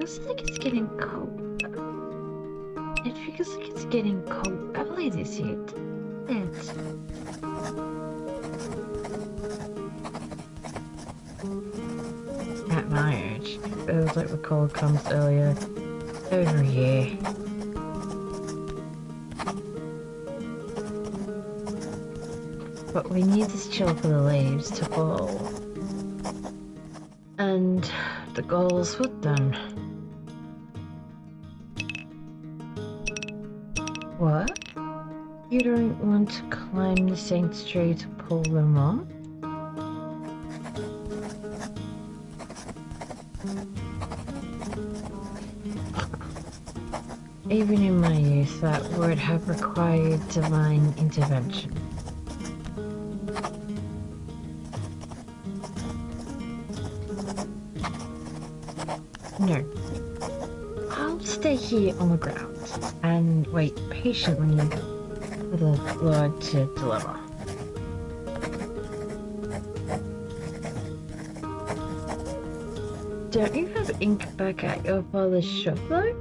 feels like it's getting cold. It feels like it's getting cold early this year. It's at my age, it feels like the cold comes earlier every year. But we need this chill for the leaves to fall. And the goals with them. What? You don't want to climb the saint's tree to pull them off? Even in my youth, that would have required divine intervention. No. I'll stay here on the ground and wait patiently for the Lord to deliver. Don't you have ink back at your father's shop though?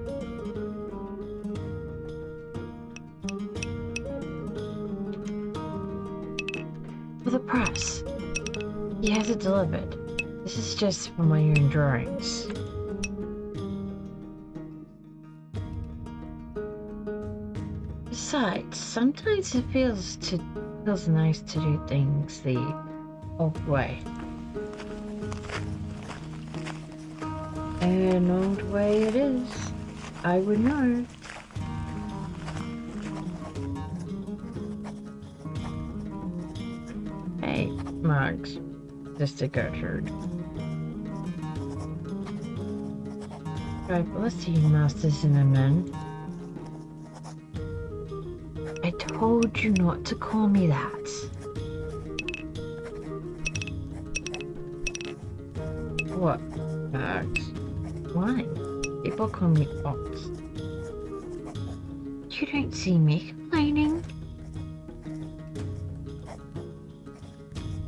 For the price. He has it delivered. This is just for my own drawings. Besides, sometimes it feels nice to do things the old way. An old way it is. I would know. Hey, Mugs. Sister Gertrude. God bless you, Master Zimmerman. I told you not to call me that. What, Max? Why? People call me Ox. You don't see me complaining.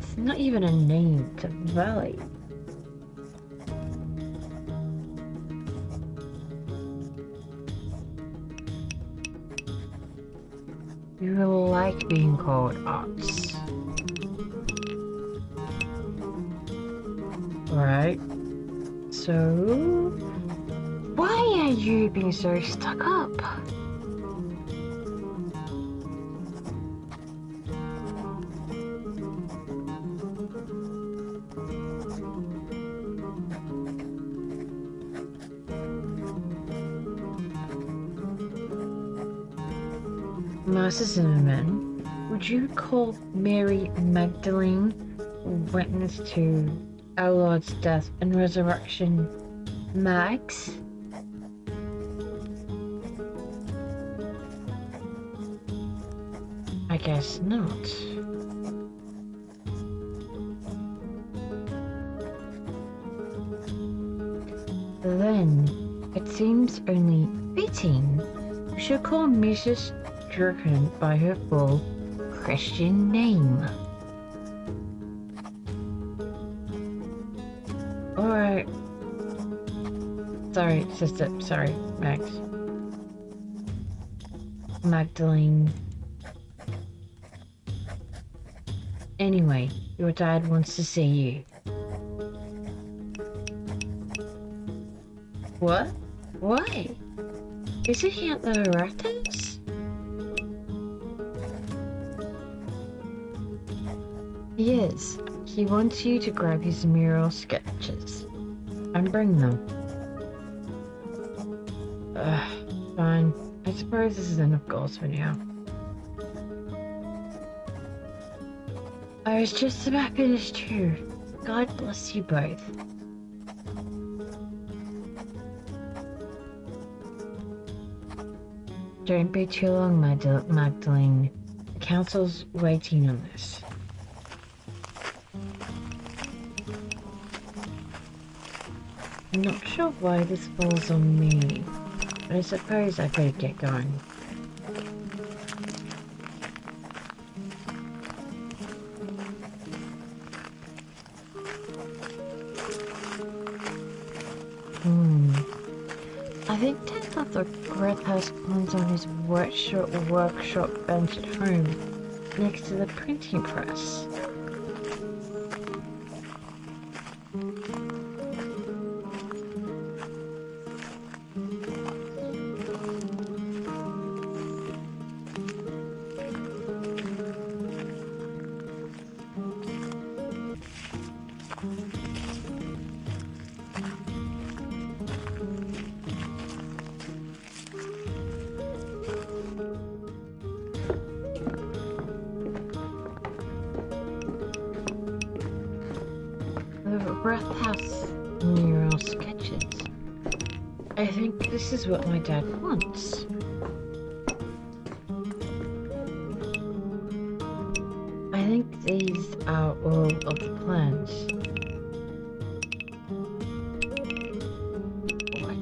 It's not even a name to valley. You like being called Ox. Right. So, why are you being so stuck up? Master Zimmerman, would you call Mary Magdalene witness to our Lord's death and resurrection Mags? I guess not. Then, it seems only fitting we should call Mrs. Durkin by her full Christian name. Alright. Sorry, sister. Sorry, Max. Magdalene. Anyway, your dad wants to see you. What? Why? Isn't he at the Ratters? He is. He wants you to grab his mural sketches and bring them. Fine. I suppose this is enough goals for now. I was just about finished too. God bless you both. Don't be too long, Magdalene. The council's waiting on this. I'm not sure why this falls on me, but I suppose I better get going. I think Ted left the breath house plans on his workshop bench at home, next to the printing press. The breath house mural sketches. I think this is what my dad wants. I think these are all of the plans. What?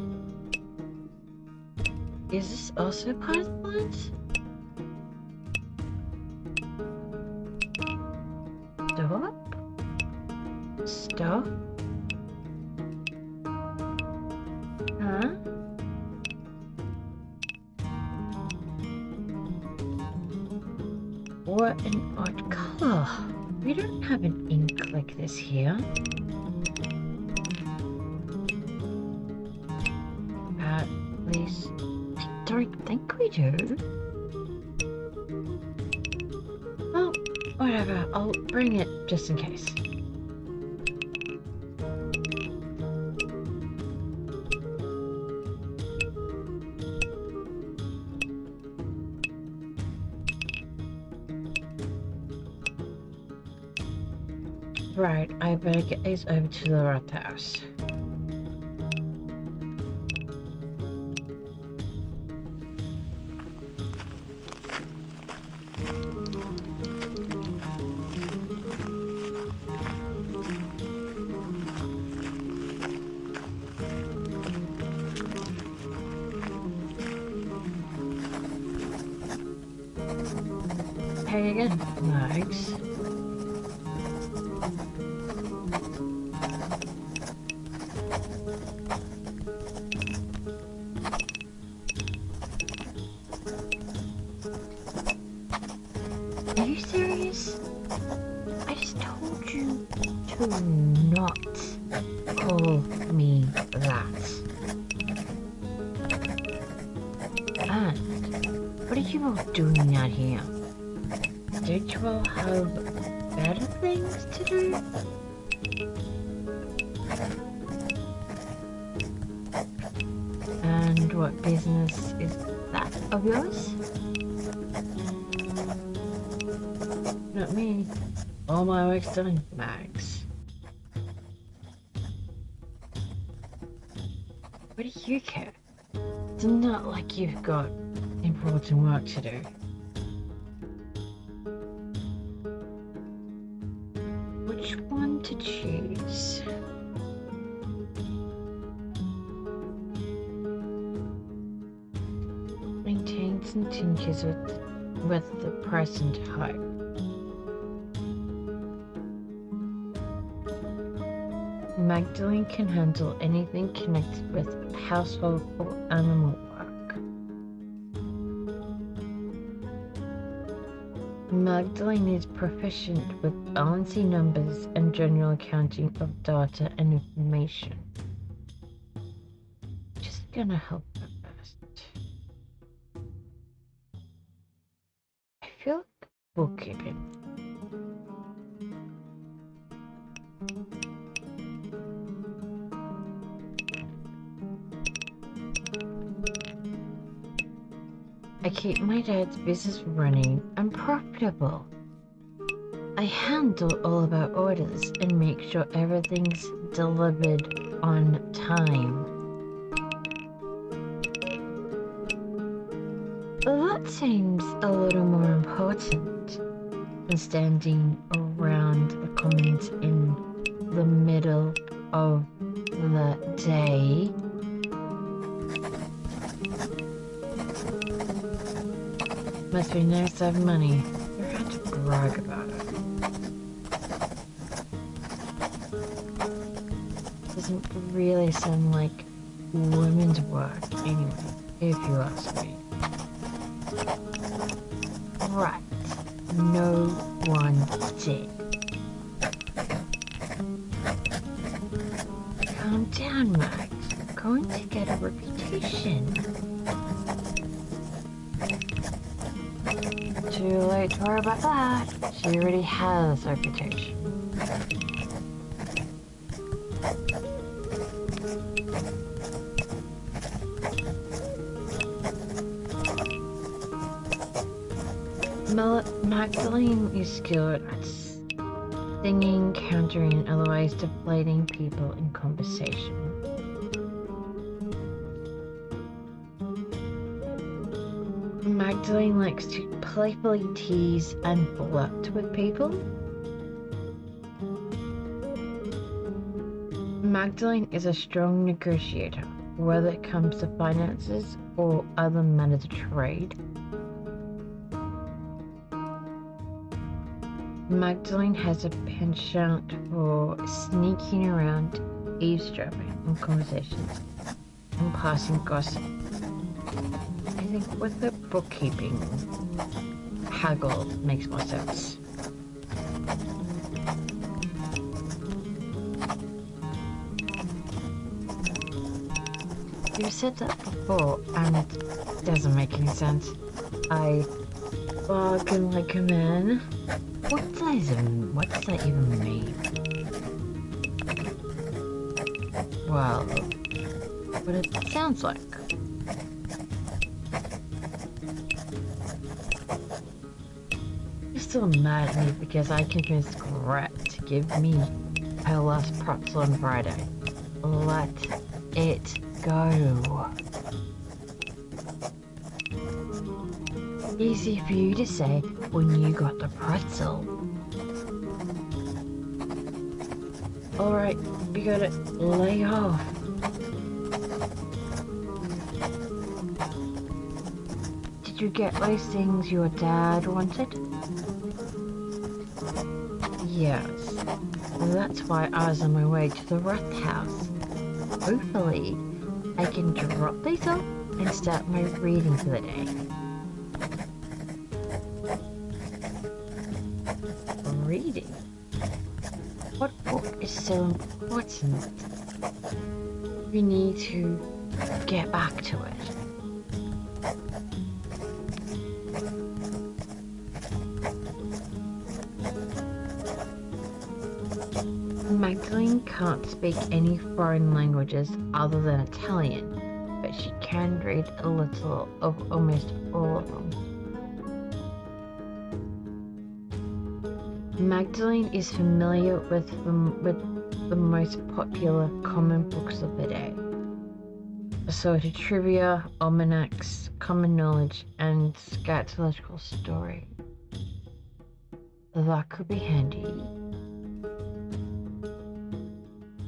Is this also part of the plans? Stop? Huh? What an odd color. We don't have an ink like this here. At least, I don't think we do. Well, whatever. I'll bring it just in case. Right, I better get these over to the rat house. Hey again, Max. Are you serious? I just told you to not call me that. And what are you all doing out here? Don't you all have better things to do? And what business is that of yours? Not me. All my work's done, Max. What do you care? It's not like you've got important work to do. Which one to choose? Maintains and tinkers with the present hype. Magdalene can handle anything connected with household or animal work. Magdalene is proficient with balancing numbers and general accounting of data and information. Just gonna help her first. I feel like bookkeeping. I keep my dad's business running and profitable. I handle all of our orders and make sure everything's delivered on time. That seems a little more important than standing around the commons in the middle of the day. Must be nice to have money. You're had to brag about it. Doesn't really sound like women's work, anyway, if you ask me. Right. No one did. Calm down, Max. You're going to get a reputation. Too late to worry about that. She already has a reputation. Magdalene is skilled at singing, countering, and otherwise deflating people in conversation. Magdalene likes to playfully tease and flirt with people. Magdalene is a strong negotiator, whether it comes to finances or other matters of trade. Magdalene has a penchant for sneaking around, eavesdropping on conversations, and passing gossip. I think with the bookkeeping, haggle makes more sense. You said that before, and it doesn't make any sense. I bargain like a man. What does that even mean? Well, what it sounds like. You're still mad at me because I convinced Gret to give me her last pretzel on Friday. Let it go. Easy for you to say when you got the pretzel. Alright, we gotta lay off. Did you get those things your dad wanted? Yes. That's why I was on my way to the Roth house. Hopefully, I can drop these off and start my reading for the day. Reading? What book is so important? We need to get back to it. Magdalene can't speak any foreign languages other than Italian, but she can read a little of almost all of them. Magdalene is familiar with the most popular common books of the day. Assorted trivia, almanacs, common knowledge, and scatological story. That could be handy.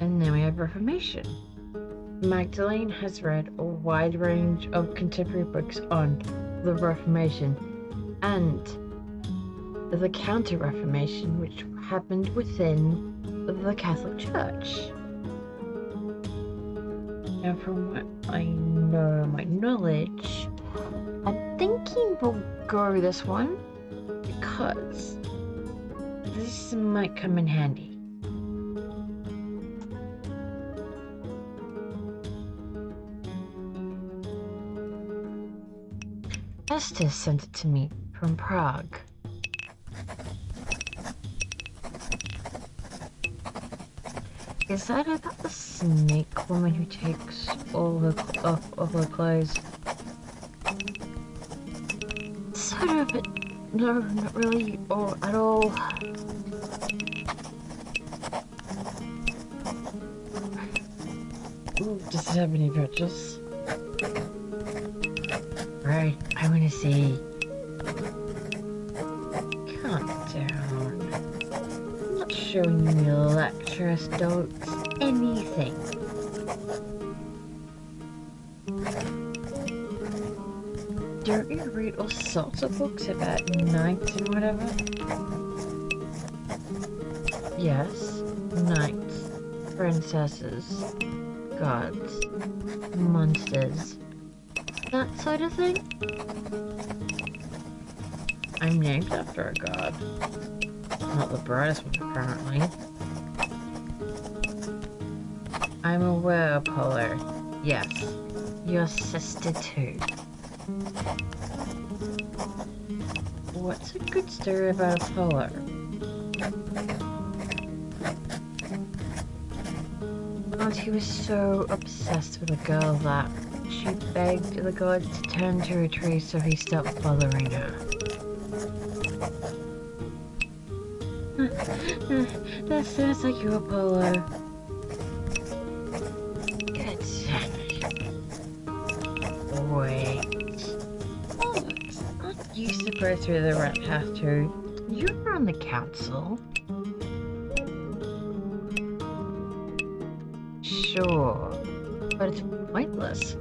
And then we have Reformation. Magdalene has read a wide range of contemporary books on the Reformation and the Counter-Reformation, which happened within the Catholic Church. Now, from what I know, my knowledge, I'm thinking we'll go this one because this might come in handy. Esther sent it to me from Prague. Is that about the snake woman who takes all off her clothes? Sort of, but no, not really, or at all. Ooh, does it have any pictures? Right, I wanna see. Calm down. I'm not showing you lecturous notes. Anything. Don't you read all sorts of books about knights and whatever? Yes, knights, princesses, gods, monsters, that sort of thing. I'm named after a god. Not the brightest one, apparently. I'm aware, Apollo. Yes, your sister too. What's a good story about Apollo? And he was so obsessed with a girl that she begged the gods to turn to a tree so he stopped bothering her. That sounds like you, Apollo. Good. Wait. Aren't you supposed to be the right path too? You're on the council. Sure, but it's pointless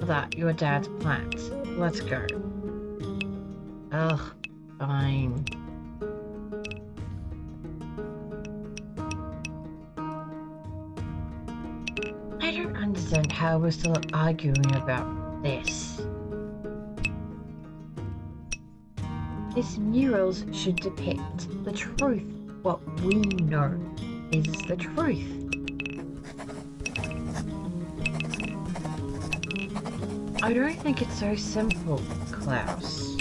without your dad's plans. Let's go. Ugh, fine. I don't understand how we're still arguing about this. These murals should depict the truth. What we know is the truth. I don't think it's so simple, Klaus.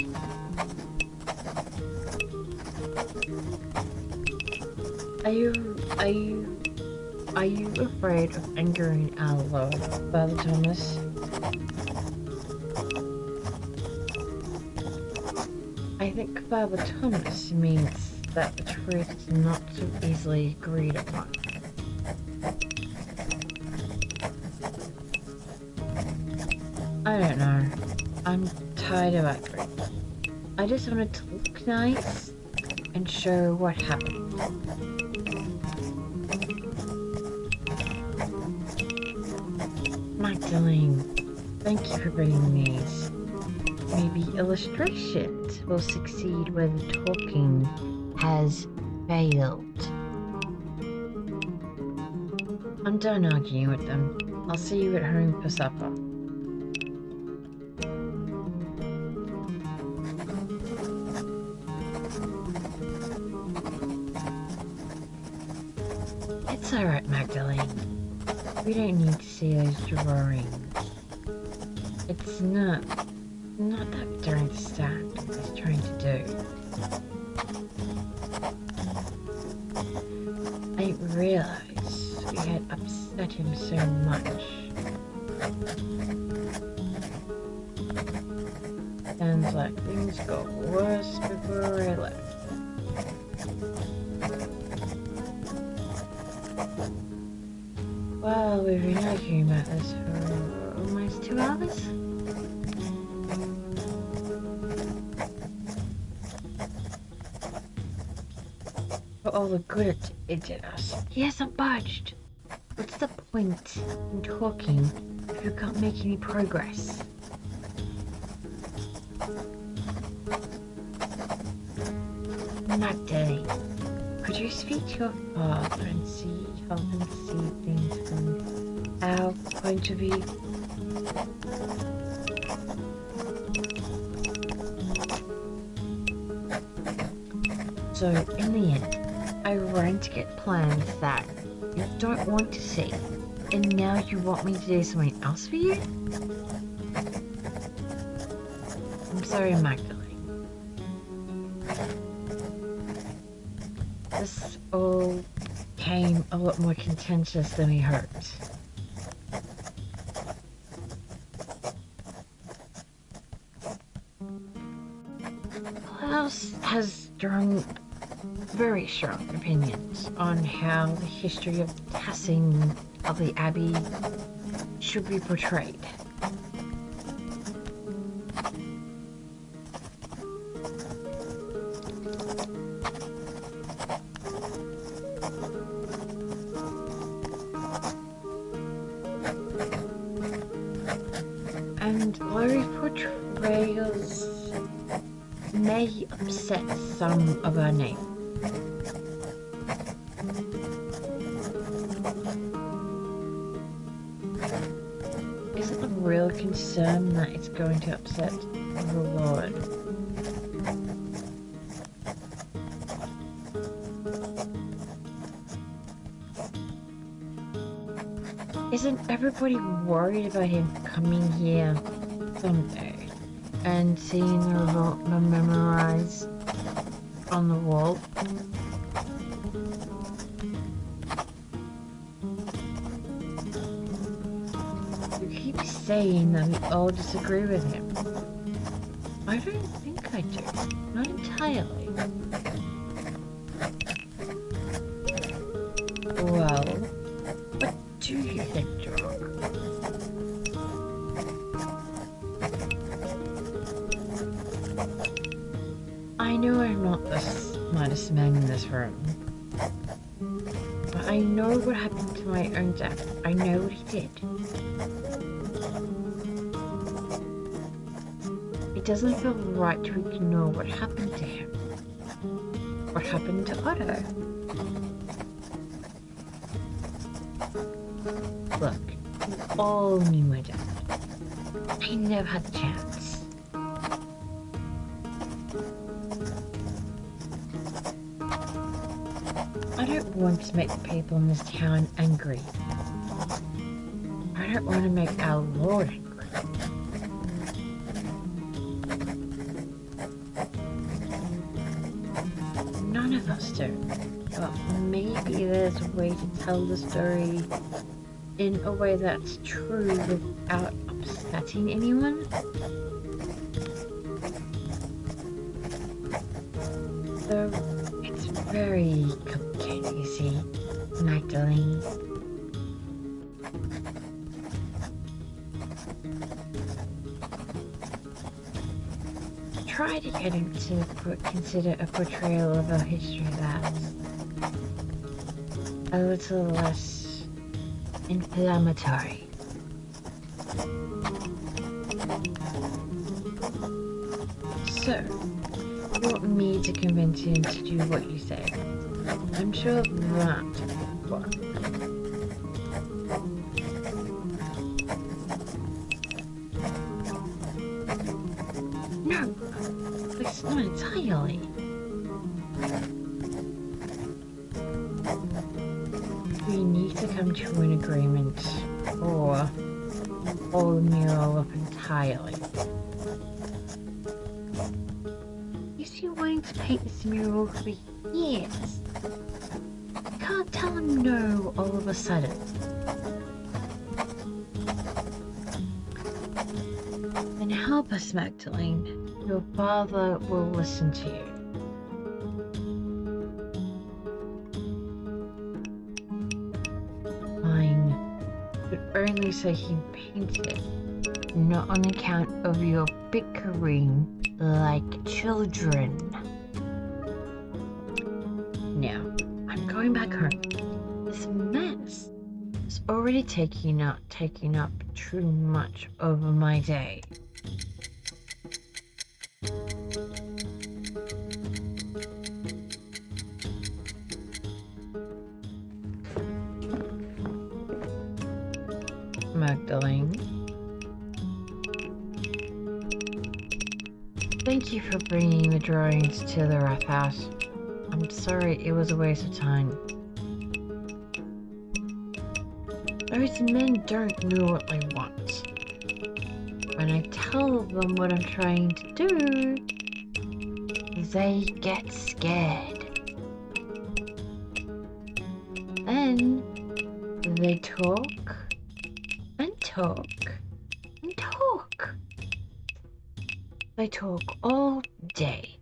Are you afraid of angering our Lord, Father Thomas? I think Father Thomas means that the truth is not so easily agreed upon. I don't know. I'm tired of arguing. I just wanted to look nice and show what happened. Magdalene, thank you for bringing these. Maybe illustrations will succeed where the talking has failed. I'm done arguing with them. I'll see you at home for supper. It's alright, Magdalene. We don't need to see those drawings. It's not that we don't understand what he's trying to do. I didn't realize we had upset him so much. Sounds like things got worse before I left. Well, we've been arguing about this for almost 2 hours. For all the good it did us. He hasn't budged. What's the point in talking if you can't make any progress? Magdalene, could you speak to your father and help him see things from our point of view? So, in the end, I ran to get plans that you don't want to see, and now you want me to do something else for you? I'm sorry, Magdalene. This all became a lot more contentious than we hoped. Klaus has very strong opinions on how the history of the passing of the Abbey should be portrayed. And those portrayals may upset some of our name. real concern that it's going to upset the Lord. Isn't everybody worried about him coming here someday and seeing the result memorized on the wall? You keep saying that we all disagree with him. I don't think I do. Not entirely. Well, what do you think, Jock? I know I'm not the smartest man in this room, but I know what happened to my own dad. I know what he did. It doesn't feel right to ignore what happened to him. What happened to Otto? Look, you all knew my dad. I never had the chance. I don't want to make the people in this town angry. I don't want to make our Lord angry. None of us do. But maybe there's a way to tell the story in a way that's true without upsetting anyone. So it's very complicated, you see, Magdalene. Try to get him to consider a portrayal of a history that's a little less inflammatory. So, you want me to convince him to do what you say? I'm sure that will work. No, it's not entirely. We need to come to an agreement, or pull the mural up entirely. He's been wanting to paint this mural for years. I can't tell him no all of a sudden. Then help us, Magdalene. Your father will listen to you. Fine, but only so he painted it, not on account of your bickering like children. Now, I'm going back home. This mess is already taking up too much over my day. Magdalene, thank you for bringing the drawings to the rough house. I'm sorry it was a waste of time. Those men don't know what they want. When I tell them what I'm trying to do, they get scared. Then they talk and talk and talk. They talk all day,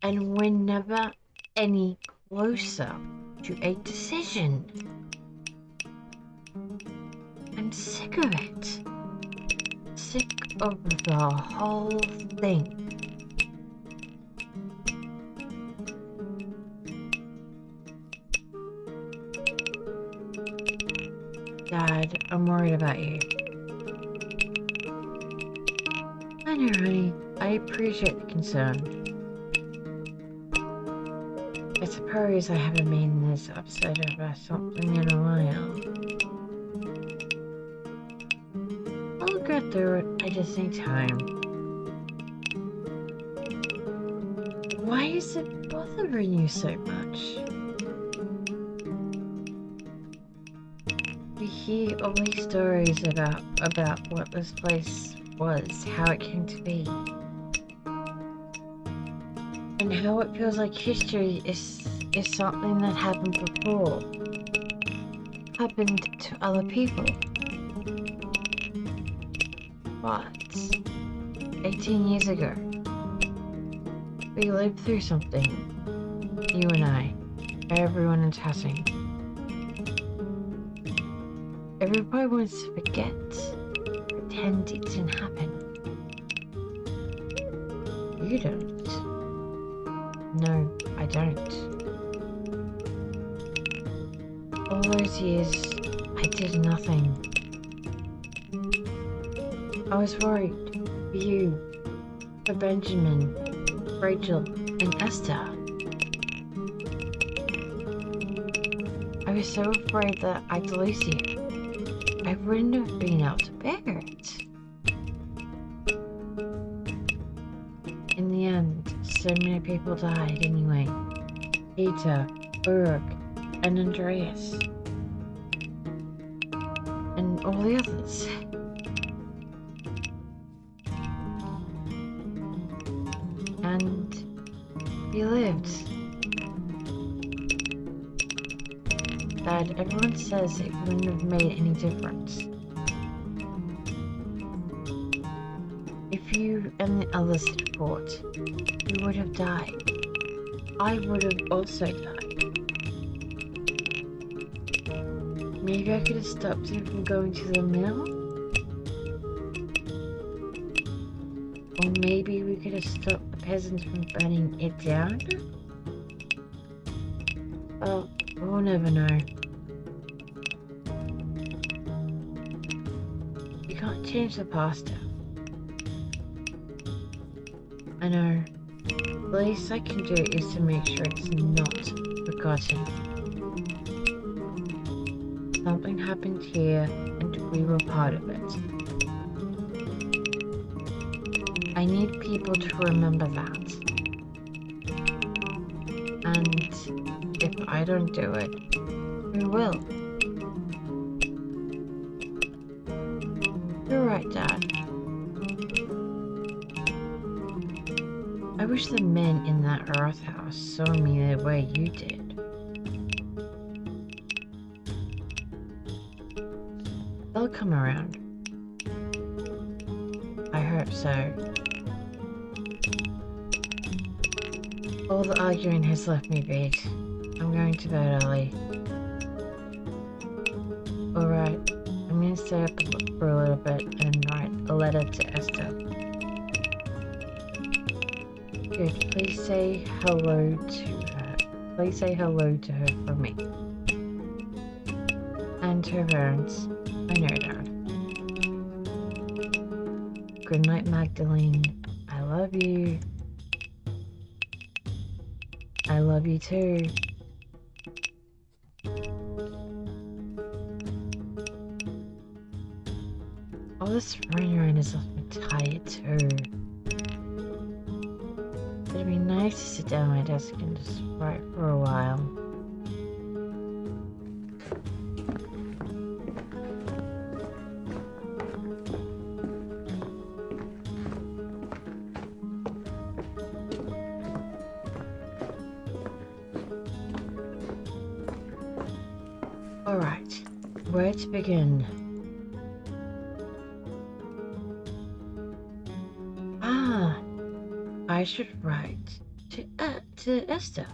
and we're never any closer to a decision. I'm sick of it. Sick of the whole thing. Dad, I'm worried about you. I know, honey. I appreciate the concern. I suppose I haven't been this upset about something in a while. I'll get get through it. I just need time. Why is it bothering you so much? We hear all these stories about what this place was, how it came to be, and how it feels like history is something that happened before, happened to other people. But 18 years ago, we lived through something. You and I, everyone in Tassing. Everybody wants to forget, pretend it didn't happen. You don't. No, I don't. All those years, I did nothing. I was worried for you, for Benjamin, Rachel, and Esther. I was so afraid that I'd lose you. I wouldn't have been able to bear it. In the end, so many people died anyway. Peter, Ulrich, and Andreas. And all the others. And we lived. Dad, everyone says it wouldn't have made any difference. If you and the others had fought, you would have died. I would have also died. Maybe I could have stopped him from going to the mill? Or maybe we could have stopped the peasants from burning it down? Oh, we'll never know. You can't change the past. I know. The least I can do is to make sure it's not forgotten. Something happened here, and we were part of it. I need people to remember that. And if I don't do it, who will? You're right, Dad. I wish the men in that earth house saw me the way you did. They'll come around. I hope so. All the arguing has left me beat. I'm going to bed early. Alright, I'm going to stay up for a little bit and write a letter to Esther. Good, please say hello to her. Please say hello to her from me. And to her parents. I know that. Good night, Magdalene. I love you. I love you too. All this running around has left me tired too. It'd be nice to sit down at my desk and just write for a while. Alright, where to begin? I should write to Esther.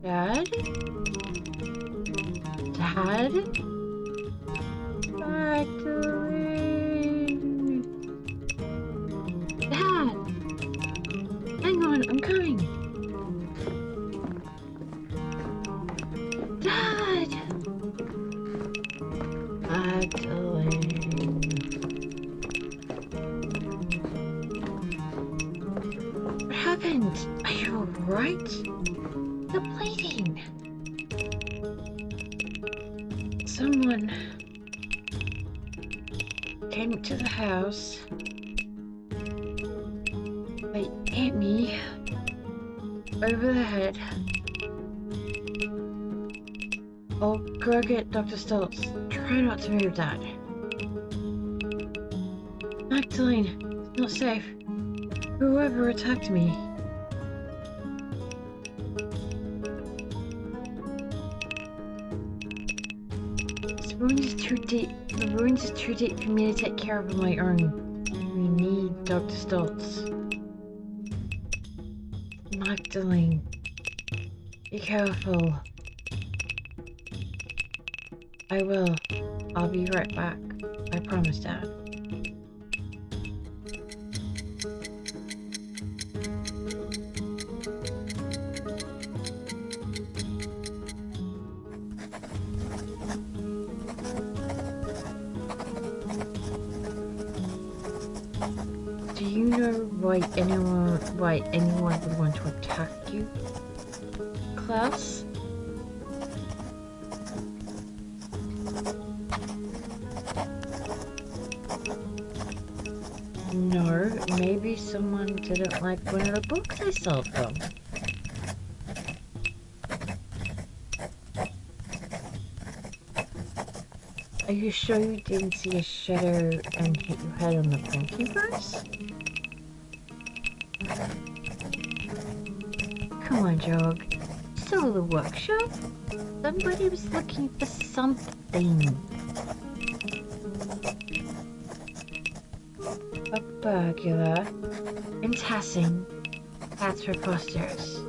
Dad? Dad? Magdalene! Dad! Hang on, I'm coming! Dad! Magdalene. What happened? Are you alright? You're bleeding. Someone came to the house. They hit me over the head. I'll go get Dr. Stoltz. Try not to move, Dad. Magdalene, it's not safe. Whoever attacked me. The wound is too deep for me to take care of on my own. We need Dr. Stoltz. Magdalene, be careful. I will. I'll be right back. I promise, Dad. Do you know why anyone would want to attack you, Klaus? No, maybe someone didn't like one of the books I sold them. Are you sure you didn't see a shadow and hit your head on the Pokemon? Come on, Jog. Still at the workshop? Somebody was looking for something. A burglar and tassing. That's preposterous.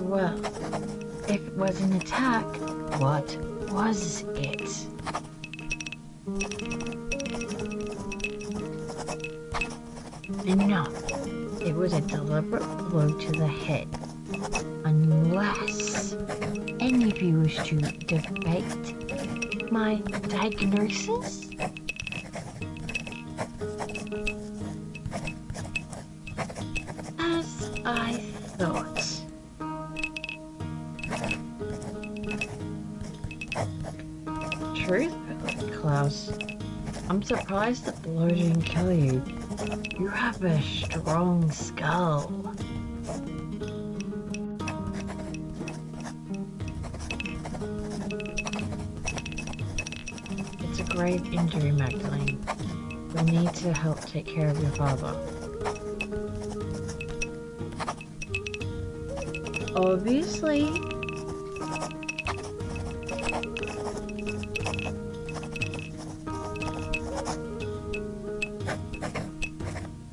Well, if it was an attack, what was it? Enough. It was a deliberate blow to the head. Unless any of you wish to debate my diagnosis? As I thought. Truthfully, Klaus, I'm surprised the blow didn't kill you. You have a strong skull. It's a grave injury, Magdalene. We need to help take care of your father. Obviously.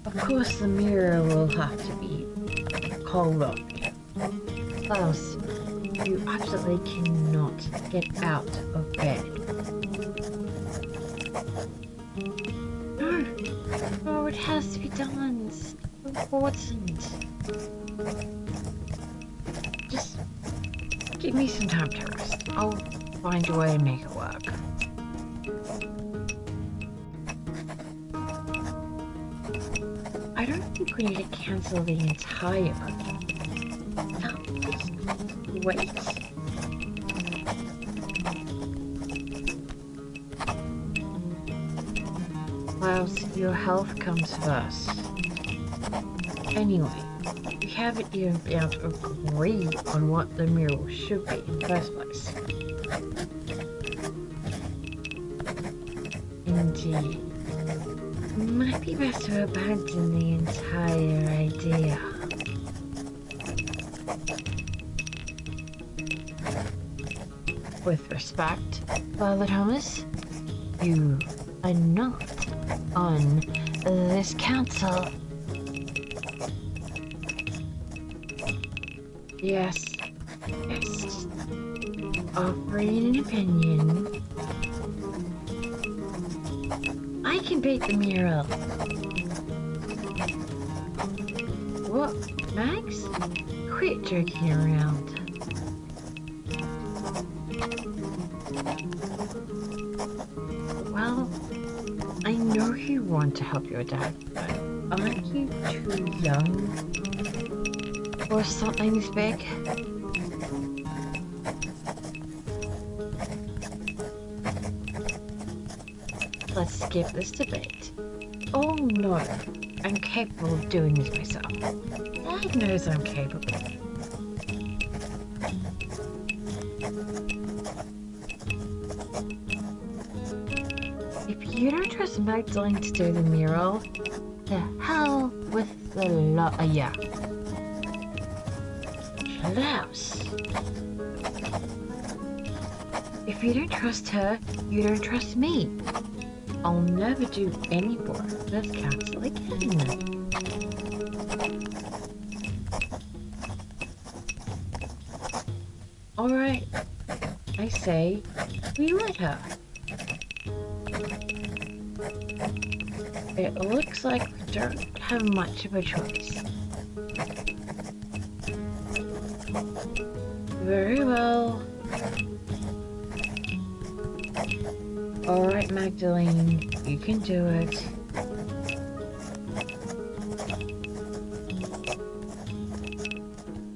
Of course, the mirror will have to be called off. Klaus, you absolutely cannot get out of bed. No, it has to be done. It's important. Just give me some time to rest. I'll find a way to make it work. I don't think we need to cancel the entire booking. Now, just wait. Whilst your health comes first. Anyway, we haven't even been able to agree on what the mural should be in the first place. Indeed. Might be best to abandon the entire idea. With respect, Father Thomas, you are not on this council. Yes, offering an opinion. I can paint the mural. What, Max? Quit jerking around. Well, I know you want to help your dad, but aren't you too young for something this big? Let's skip this debate. Oh no, I'm capable of doing this myself. Dad knows I'm capable. If you don't trust Magdalene to do the mural, the hell with the lot of ya. Klaus. If you don't trust her, you don't trust me. I'll never do any more of this council again. Alright, I say, we let her. It looks like we don't have much of a choice. Very well. Alright, Magdalene, you can do it.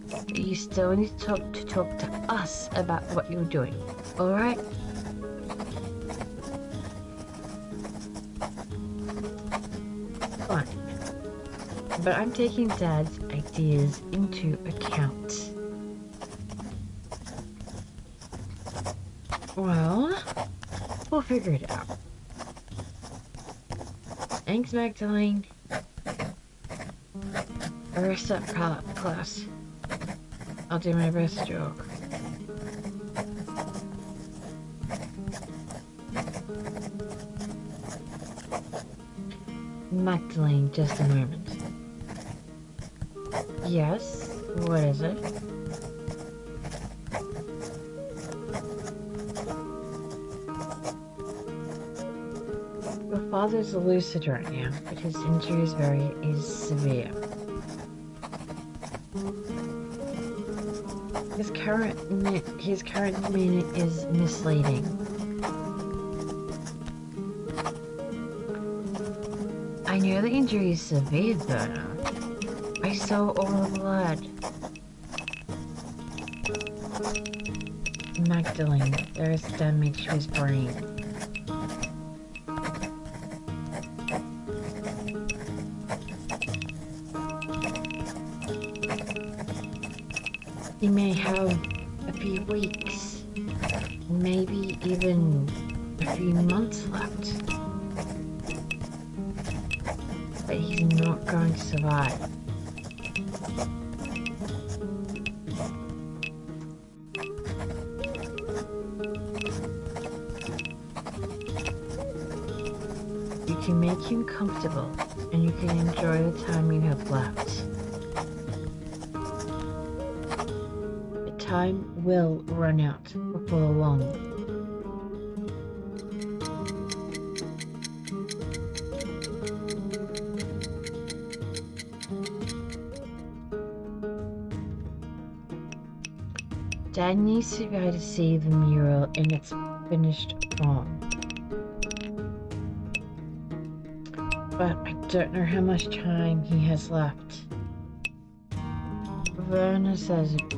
But you still need to talk to us about what you're doing, alright? Fine. But I'm taking Dad's ideas into account. Well, we'll figure it out. Thanks, Magdalene. Rest up, class. I'll do my best joke. Magdalene, just a moment. Yes, what is it? Your father's lucid right now, but his injury is severe. His current demeanor is misleading. I know the injury is severe, though. I saw all the blood. Magdalene, there is damage to his brain. He may have a few weeks, maybe even a few months left. But he's not going to survive. You can make him comfortable, and you can enjoy the time you have left. Time will run out before long. Dad needs to be able to see the mural in its finished form. But I don't know how much time he has left. Verna says it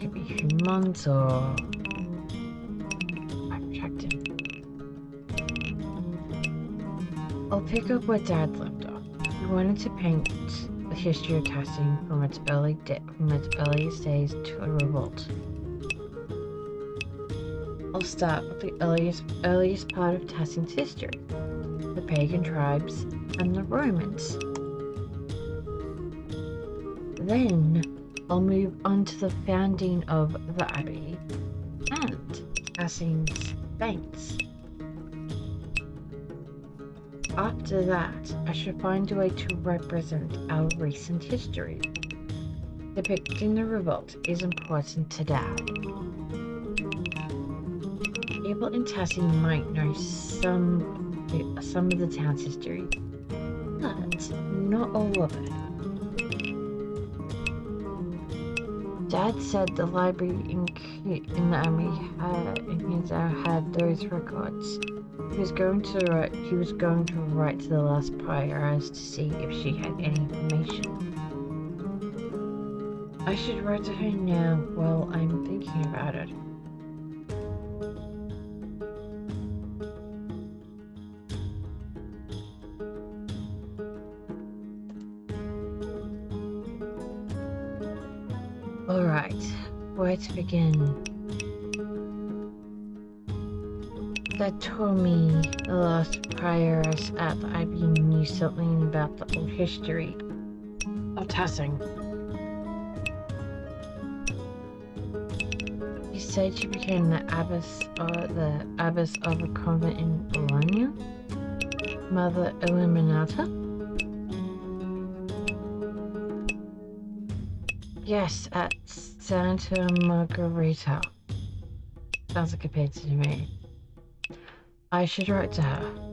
could be a few months or... I've checked him. I'll pick up where Dad left off. He wanted to paint the history of testing from its earliest days to a revolt. I'll start with the earliest part of Testing's history, the pagan tribes and the Romans. Then I'll move on to the founding of the Abbey and Testing's banks. After that, I should find a way to represent our recent history. Depicting the revolt is important to Dad. People in Testing might know some of the town's history, but not all of it. Dad said the library in the army had those records. He was going to write to the last prioress to see if she had any information. I should write to her now while I'm thinking about it. Alright, where to begin? Dad told me the last prioress at the IB knew something about the old history of Testing. He said she became the abbess of a convent in Bologna, Mother Illuminata. Yes, at Santa Margherita. Sounds like a pizza to me. I should write to her.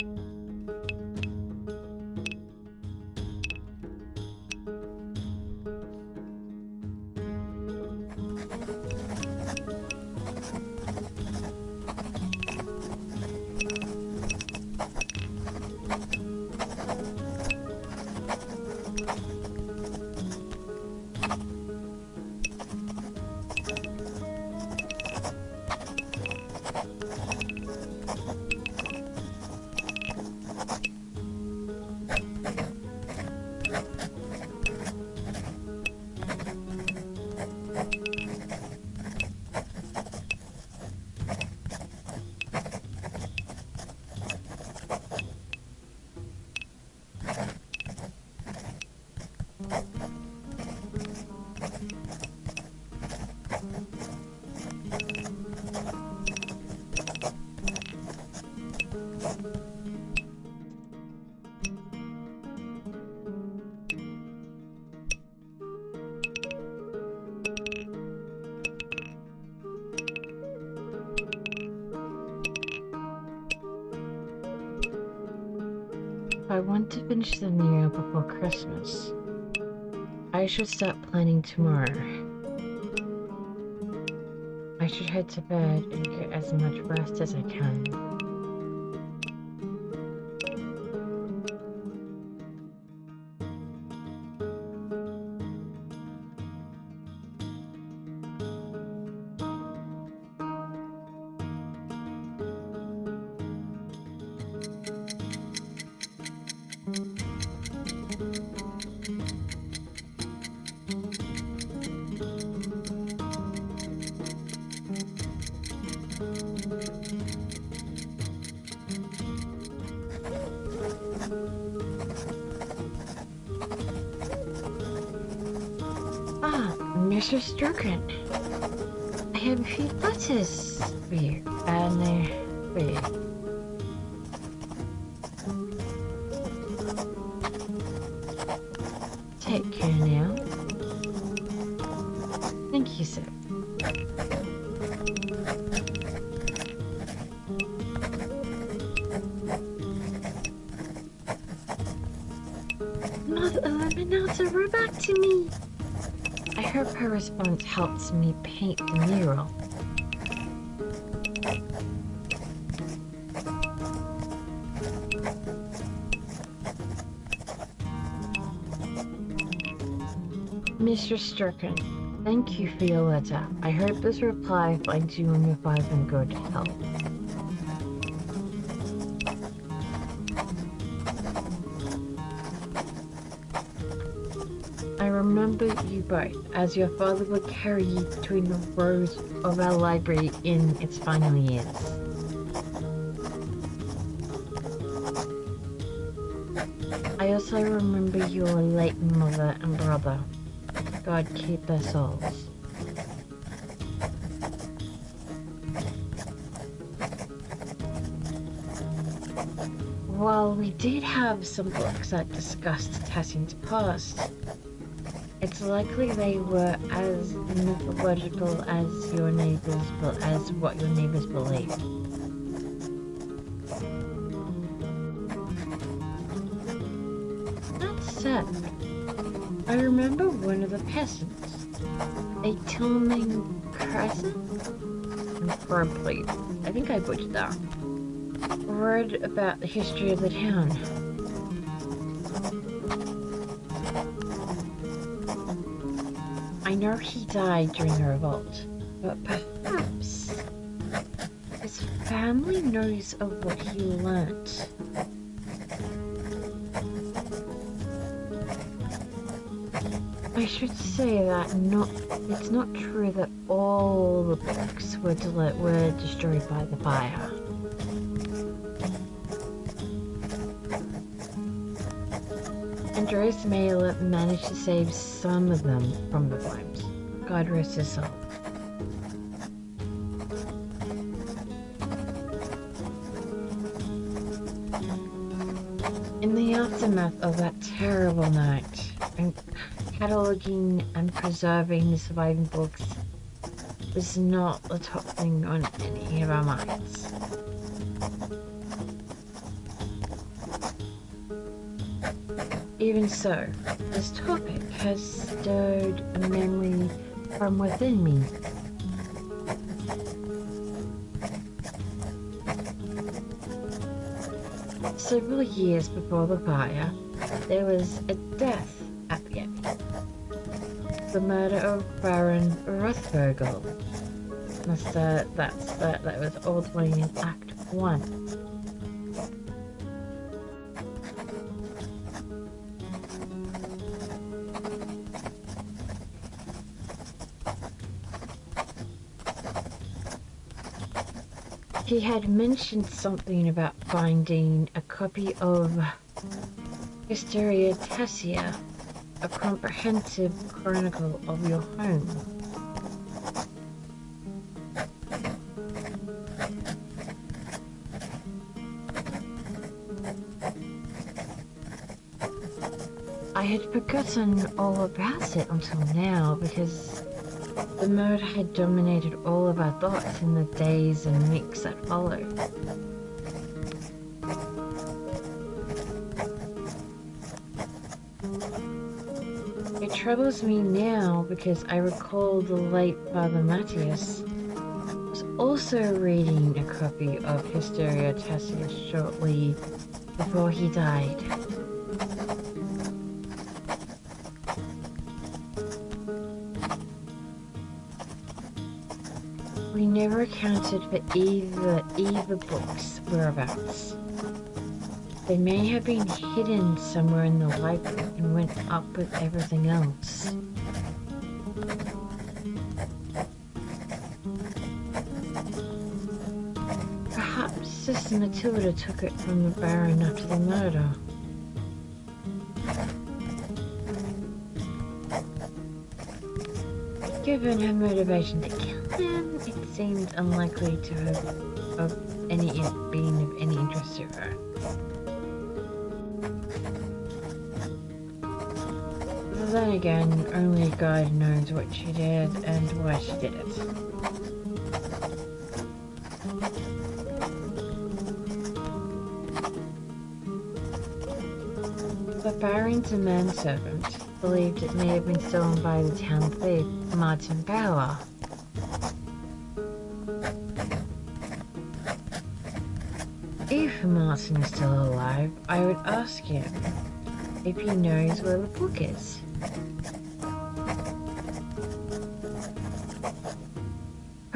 I want to finish the meal before Christmas. I should start planning tomorrow. I should head to bed and get as much rest as I can. Mr. Sturgeon, I have a few letters for you, and they're for you. Take care now. Thank you, sir. Mother Illuminata, we're back to me. I hope her response helps me paint the mural. Mr. Strachan, thank you for your letter. I hope this reply finds you and your father in good health. I remember you both, as your father would carry you between the rows of our library in its final years. I also remember your late mother and brother. God keep their souls. While we did have some books that discussed Tessie's past, it's likely they were as mythological as your neighbors, but as what your neighbors believed. That said, I remember one of the peasants, a Tilming Crescent, probably, I think I butchered that, read about the history of the town. I know he died during the revolt, but perhaps his family knows of what he learnt. I should say that it's not true that all the books were destroyed by the fire. Andreas Mailer managed to save some of them from the flames. God rest his soul. In the aftermath of that terrible night, and cataloguing and preserving the surviving books was not the top thing on any of our minds. Even so, this topic has stirred a memory from within me. Several years before the fire, there was a death at the Abbey. The murder of Baron Rothbergel. That was all the way in Act 1. He had mentioned something about finding a copy of Hysteria Tessia, a comprehensive chronicle of your home. I had forgotten all about it until now because the murder had dominated all of our thoughts in the days and weeks that followed. It troubles me now because I recall the late Father Matthias was also reading a copy of Hysteria Tessia shortly before he died. We never accounted for either book's whereabouts. They may have been hidden somewhere in the library and went up with everything else. Perhaps Sister Matilda took it from the Baron after the murder. Given her motivation to kill him, it seemed unlikely to have been of any interest to her. Then again, only God knows what she did and why she did it. The Baron's manservant believed it may have been stolen by the town thief, Martin Bauer. If Martin is still alive, I would ask him if he knows where the book is.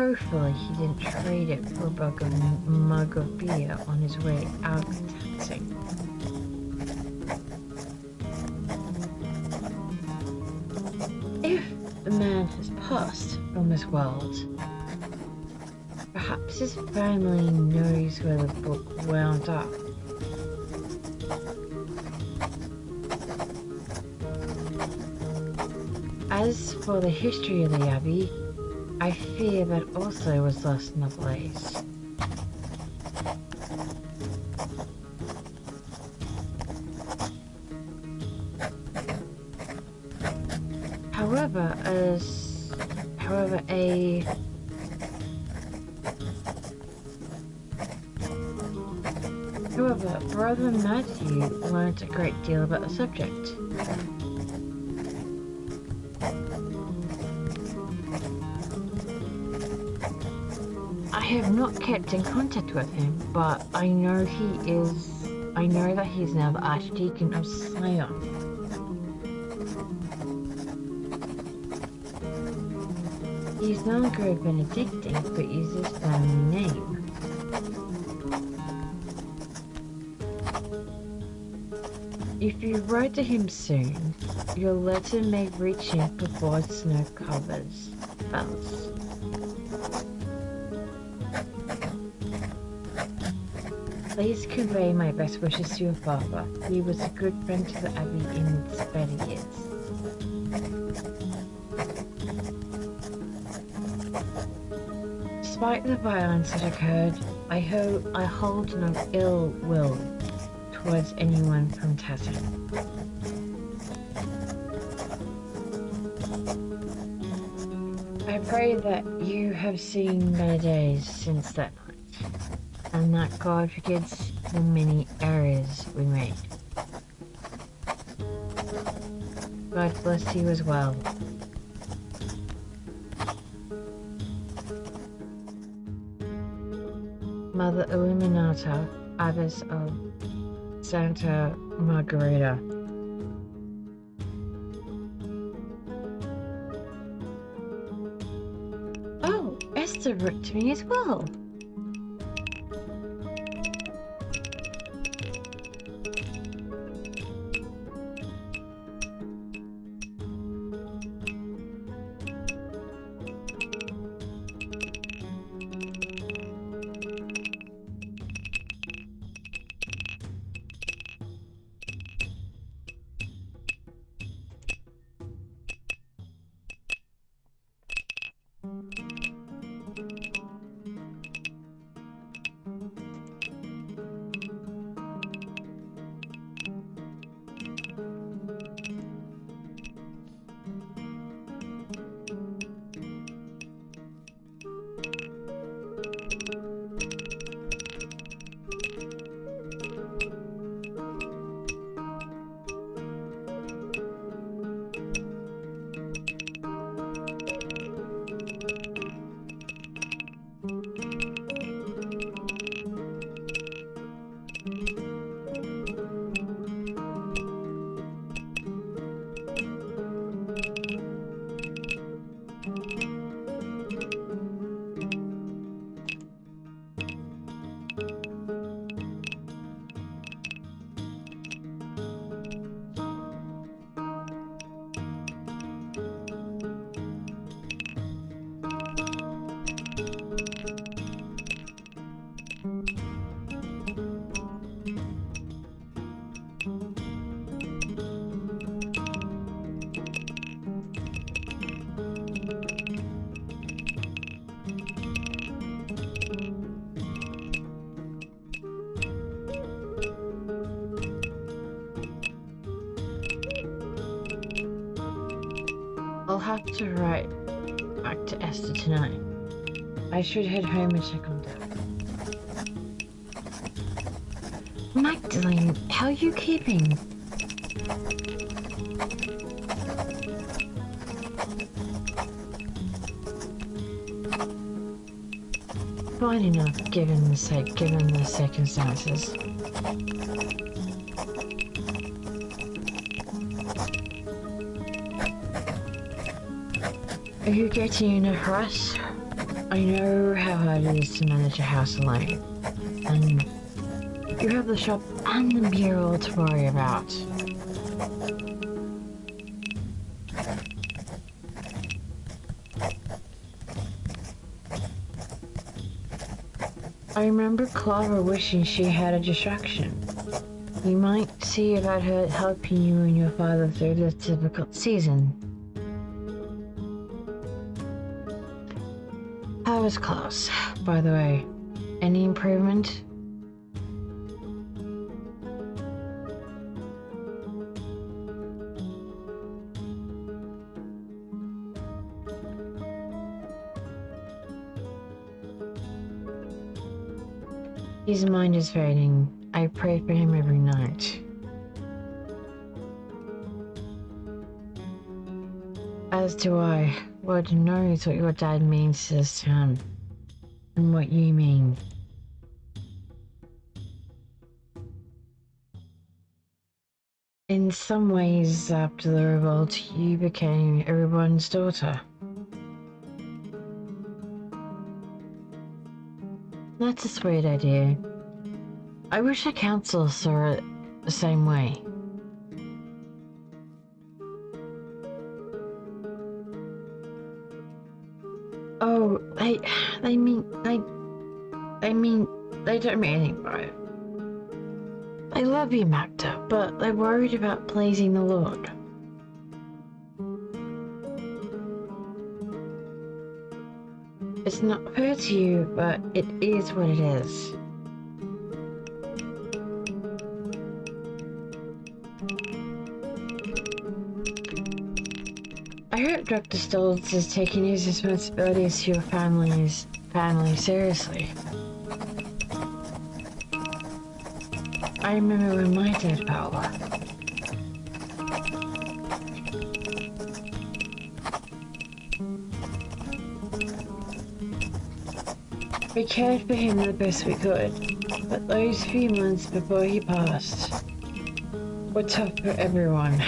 Hopefully he didn't trade it for a mug of beer on his way out of taxi. If the man has passed from this world, perhaps his family knows where the book wound up. As for the history of the Abbey, I fear that also was lost in the blaze. However, Brother Matthew learned a great deal about the subject. I have not kept in contact with him, but I know that he's now the Archdeacon of Sion. He's no longer a Benedictine, but uses his family name. If you write to him soon, your letter may reach him before snow covers fells. Please convey my best wishes to your father. He was a good friend to the Abbey in its better years. Despite the violence that occurred, I hold no ill will towards anyone from Tassin. I pray that you have seen better days since that night, and that God forgives the many errors we made. God bless you as well. Mother Illuminata, Abbess of Santa Margherita. Oh, Esther wrote to me as well. I'll have to write back to Esther tonight. I should head home and check on Dad. Magdalene, how are you keeping? Fine enough, given the circumstances. Are you getting enough rest? I know how hard it is to manage a house alone, and you have the shop and the mural to worry about. I remember Clara wishing she had a distraction. You might see about her helping you and your father through this difficult season. How was Klaus, by the way? Any improvement? His mind is fading. I pray for him every night. As do I. Lord knows what your dad means to this town, and what you mean. In some ways, after the revolt, you became everyone's daughter. That's a sweet idea. I wish the council saw it the same way. Oh, they mean, they don't mean anything by it. They love you, Magda, but they're worried about pleasing the Lord. It's not fair to you, but it is what it is. I hope Dr. Stoltz is taking his responsibilities to your family seriously. I remember when my dad fell. We cared for him the best we could, but those few months before he passed were tough for everyone.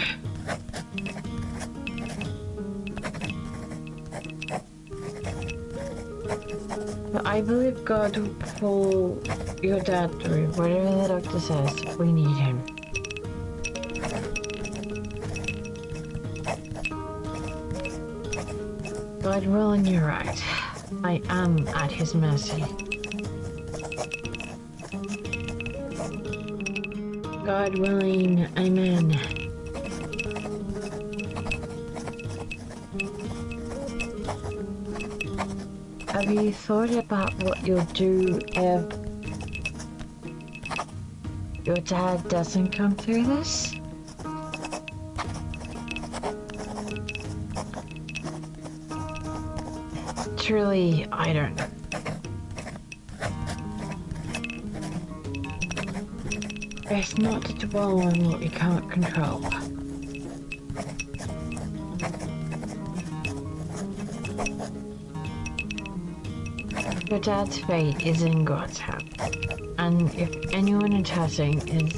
But I believe God will pull your dad through. Whatever the doctor says, we need him. God willing, you're right. I am at his mercy. God willing, amen. Have you thought about what you'll do if your dad doesn't come through this? Truly, I don't know. Best not to dwell on what we can't control. Your dad's fate is in God's hands, and if anyone in Tassing is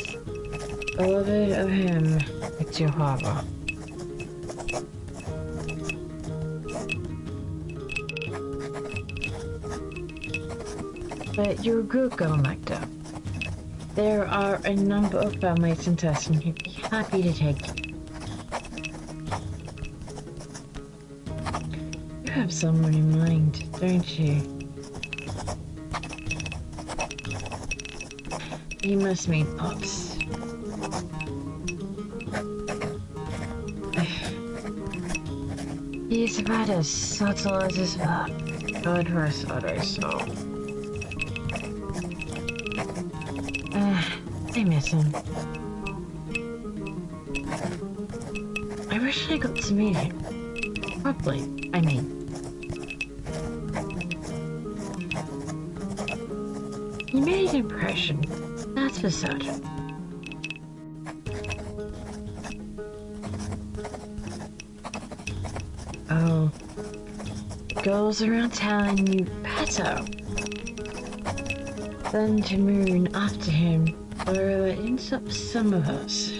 beloved of him, it's your father. But you're a good girl, Magda. There are a number of families in Tassing who'd be happy to take you. You have someone in mind, don't you? You must mean Pops. He's about as subtle as his heart. God rest his soul. I miss him. I wish I got to meet him. Properly, I mean. He made an impression, that's for certain. Oh, girls around town knew better than to moon after him, or it ends up some of us.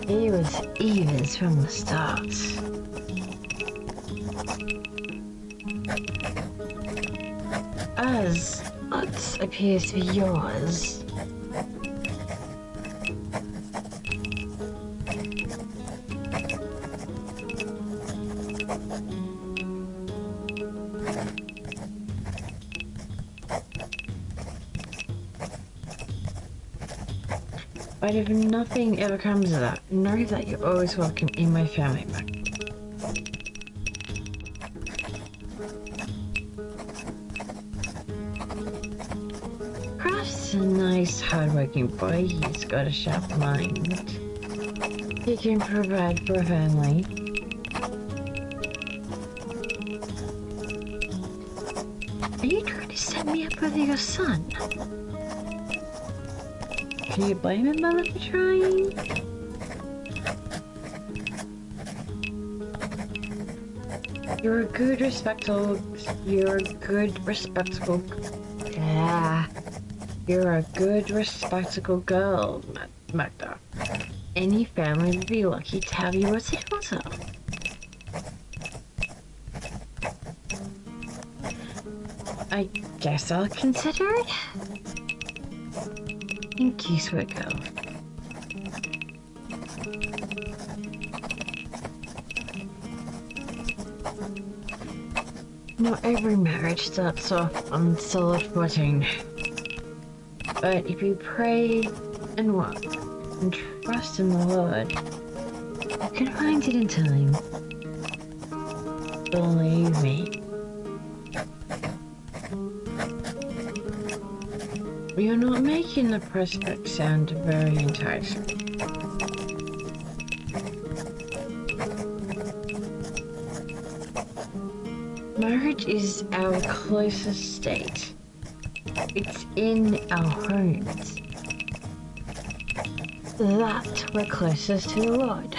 He was Eva's from the start. As what appears to be yours. But if nothing ever comes of that, know that you're always welcome in my family back. Kraft's a nice, hard-working boy. He's got a sharp mind. He can provide for a family. Are you trying to set me up with your son? Can you blame him, mother, for trying? You're a good, respectable girl, Magda. Any family would be lucky to have you as a daughter. I guess I'll consider it. Thank you, sweet girl. Not every marriage starts off on solid footing. But if you pray and work and trust in the Lord, you can find it in time. Believe me. You're not making the prospect sound very enticing. Marriage is our closest state. It's in our homes. That we're closest to the Lord.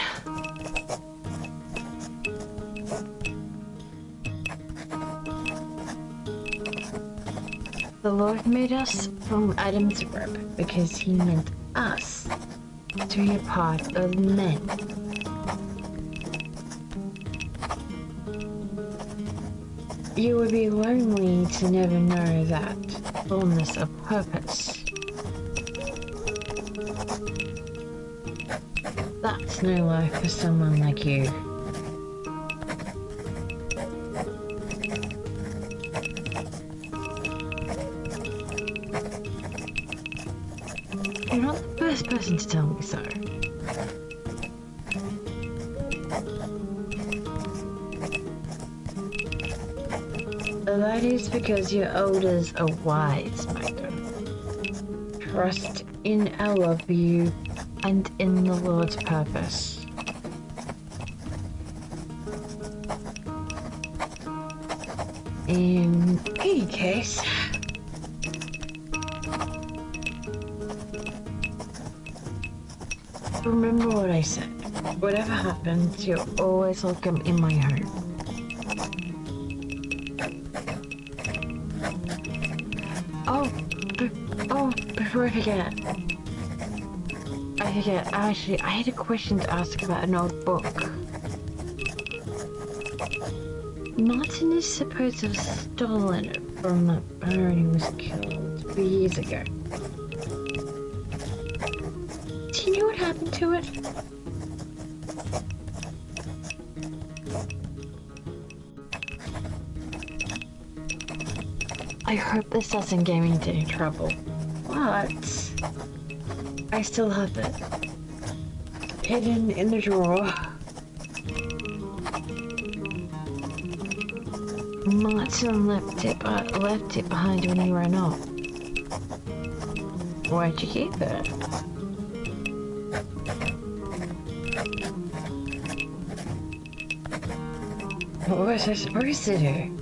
The Lord made us from Adam's rib because he meant us to be a part of men. You would be lonely to never know that fullness of purpose. That's no life for someone like you. You're not the first person to tell me so. That is because your elders are wise, Magda. Trust in our love for you and in the Lord's purpose. In any case, remember what I said. Whatever happens, you're always welcome in my home. Before I forget. Actually, I had a question to ask about an old book. Martin is supposed to have stolen it from that baron who was killed 3 years ago. Do you know what happened to it? I hope this doesn't get me into any trouble. But I still have it. Hidden in the drawer. Martin left it behind when he ran off. Why'd you keep it? What was I supposed to do?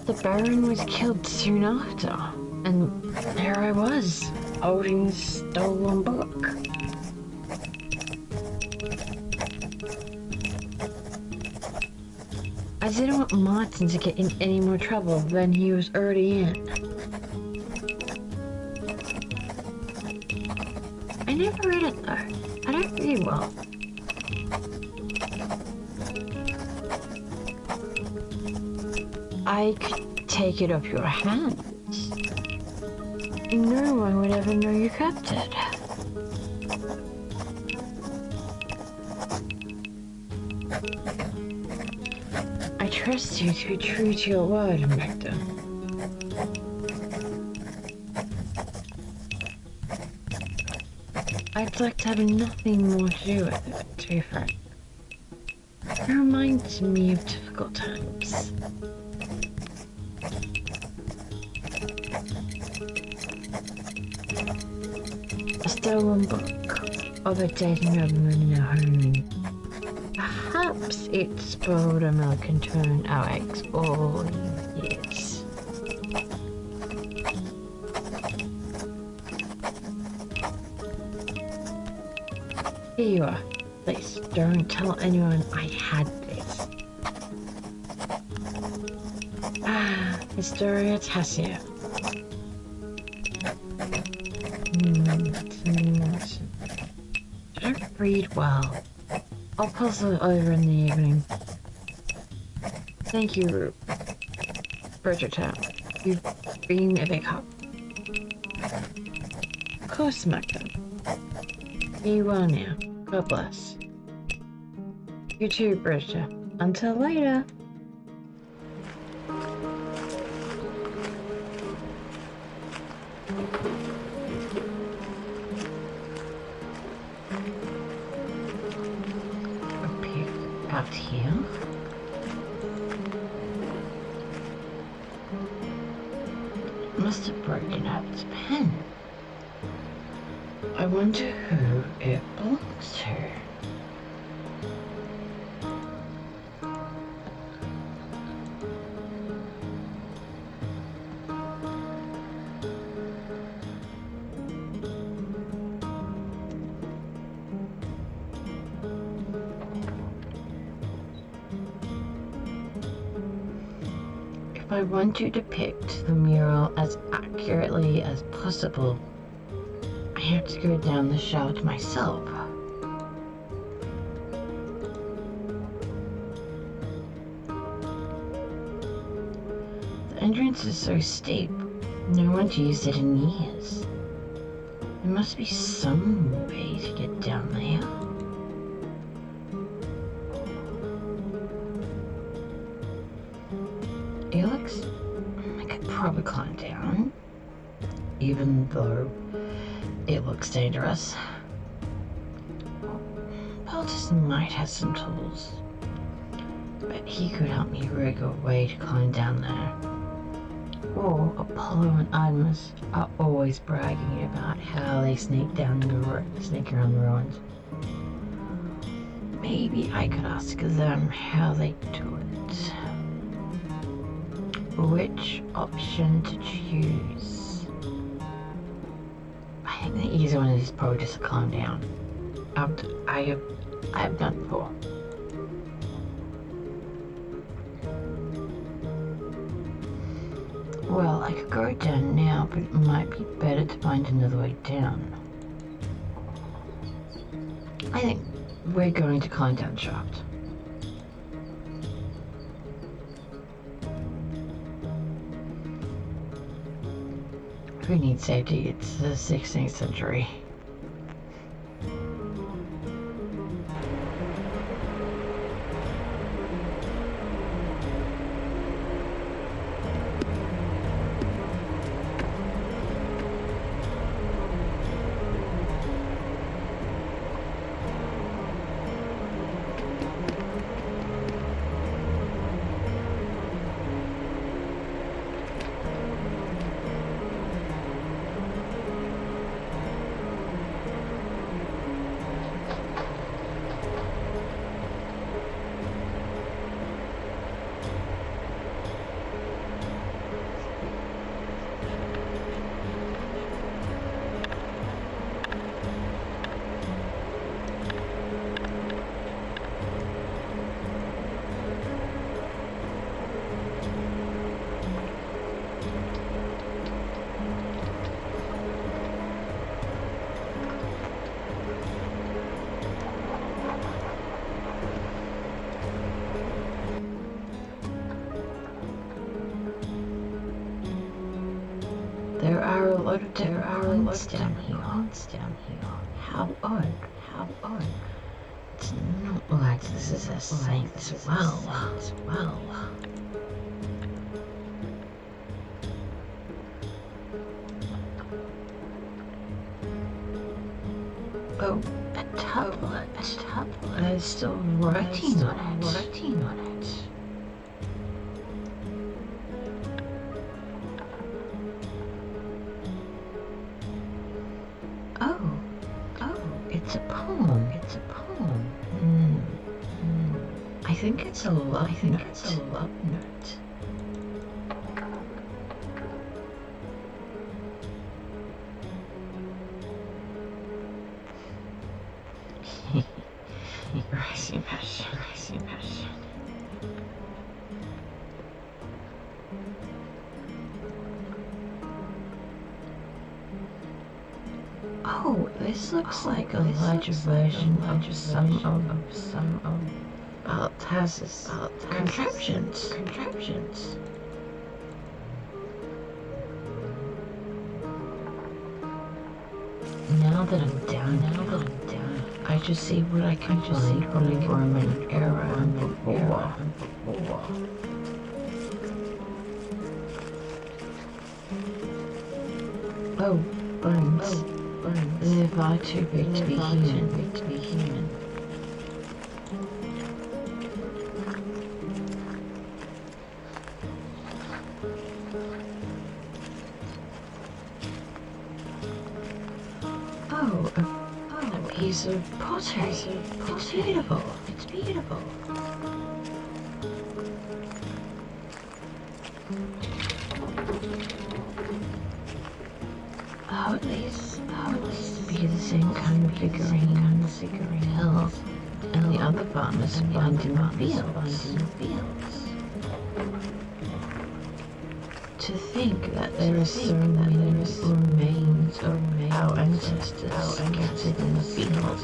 The Baron was killed soon after, and there I was, holding the stolen book. I didn't want Martin to get in any more trouble than he was already in. I never read it though. I don't read well. I could take it off your hands. No one would ever know you kept it. I trust you to be true to your word, Victor. I'd like to have nothing more to do with it, to be frank. It reminds me of difficult times. A stolen book of a dead nobleman in our home. Perhaps it spoiled American tone our ex all years. Here you are. Please don't tell anyone I had this. Historia Tassia. Don't read well. I'll puzzle it over in the evening. Thank you, Bridgerton. You've been a big help. Of course, Magda. Be well now. God bless. You too, Bridger. Until later. Out here. Must have broken out its pen. I wonder who it belongs to. If I want to depict the mural as accurately as possible, I have to go down the shaft myself. The entrance is so steep, no one's used it in years. There must be some way to get down there. It looks like I could probably climb down, even though it looks dangerous. Baltus might have some tools, but he could help me rig a way to climb down there. Or Apollo and Artemis are always bragging about how they sneak around the ruins. Maybe I could ask them how they do it. Which option to choose? I think the easy one is probably just to climb down. I have done before. Well, I could go down now, but it might be better to find another way down. I think we're going to climb down the shaft. Who needs safety? It's the 16th century. there are lots down here. How odd. It's not like this is a saint's well. Oh, a tablet. There's still writing on it. Oh, it's a poem. I think it's a love note. Rising passion. Oh, this looks like a larger version of some of Balthazar's contraptions. Now that I'm down, I just see what I can find from the Roman era and before. Oh, bones. They're far too big to be human. Oh, a piece of pottery. It's beautiful. Oh, these be the same kind of figurine Hill and the other farmers find in the fields. To think that there are so many remains of our ancestors scattered in the fields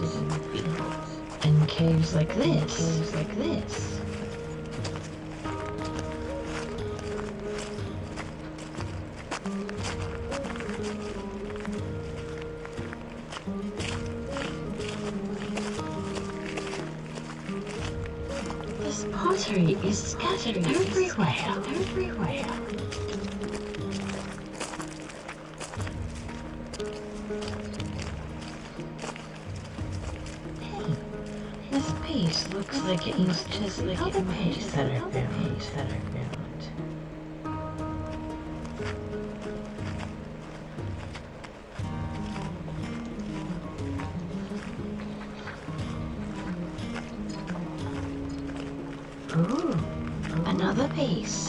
and caves like this. This pottery is scattered everywhere. This piece looks like it matches the other piece that I found. Ooh, another piece.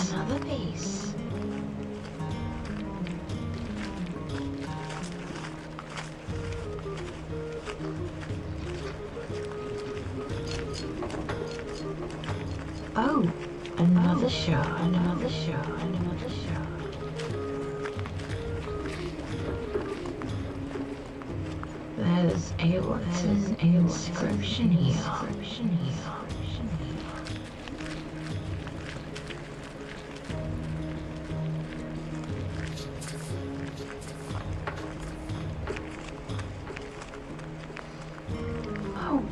Oh, another shard. There's an inscription here. Oh,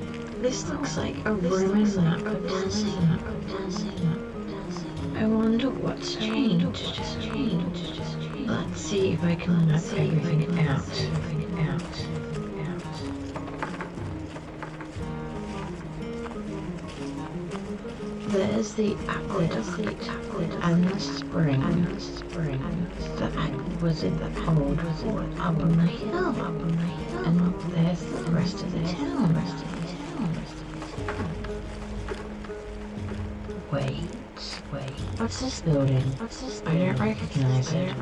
this looks like a Roman map of dancing. I wonder what's changed. Let's see if I can map everything out. There's the aqueduct and the spring. The aqueduct was in the old up on the hill. And there's the rest of the town. Wait. What's this building? I don't recognize it.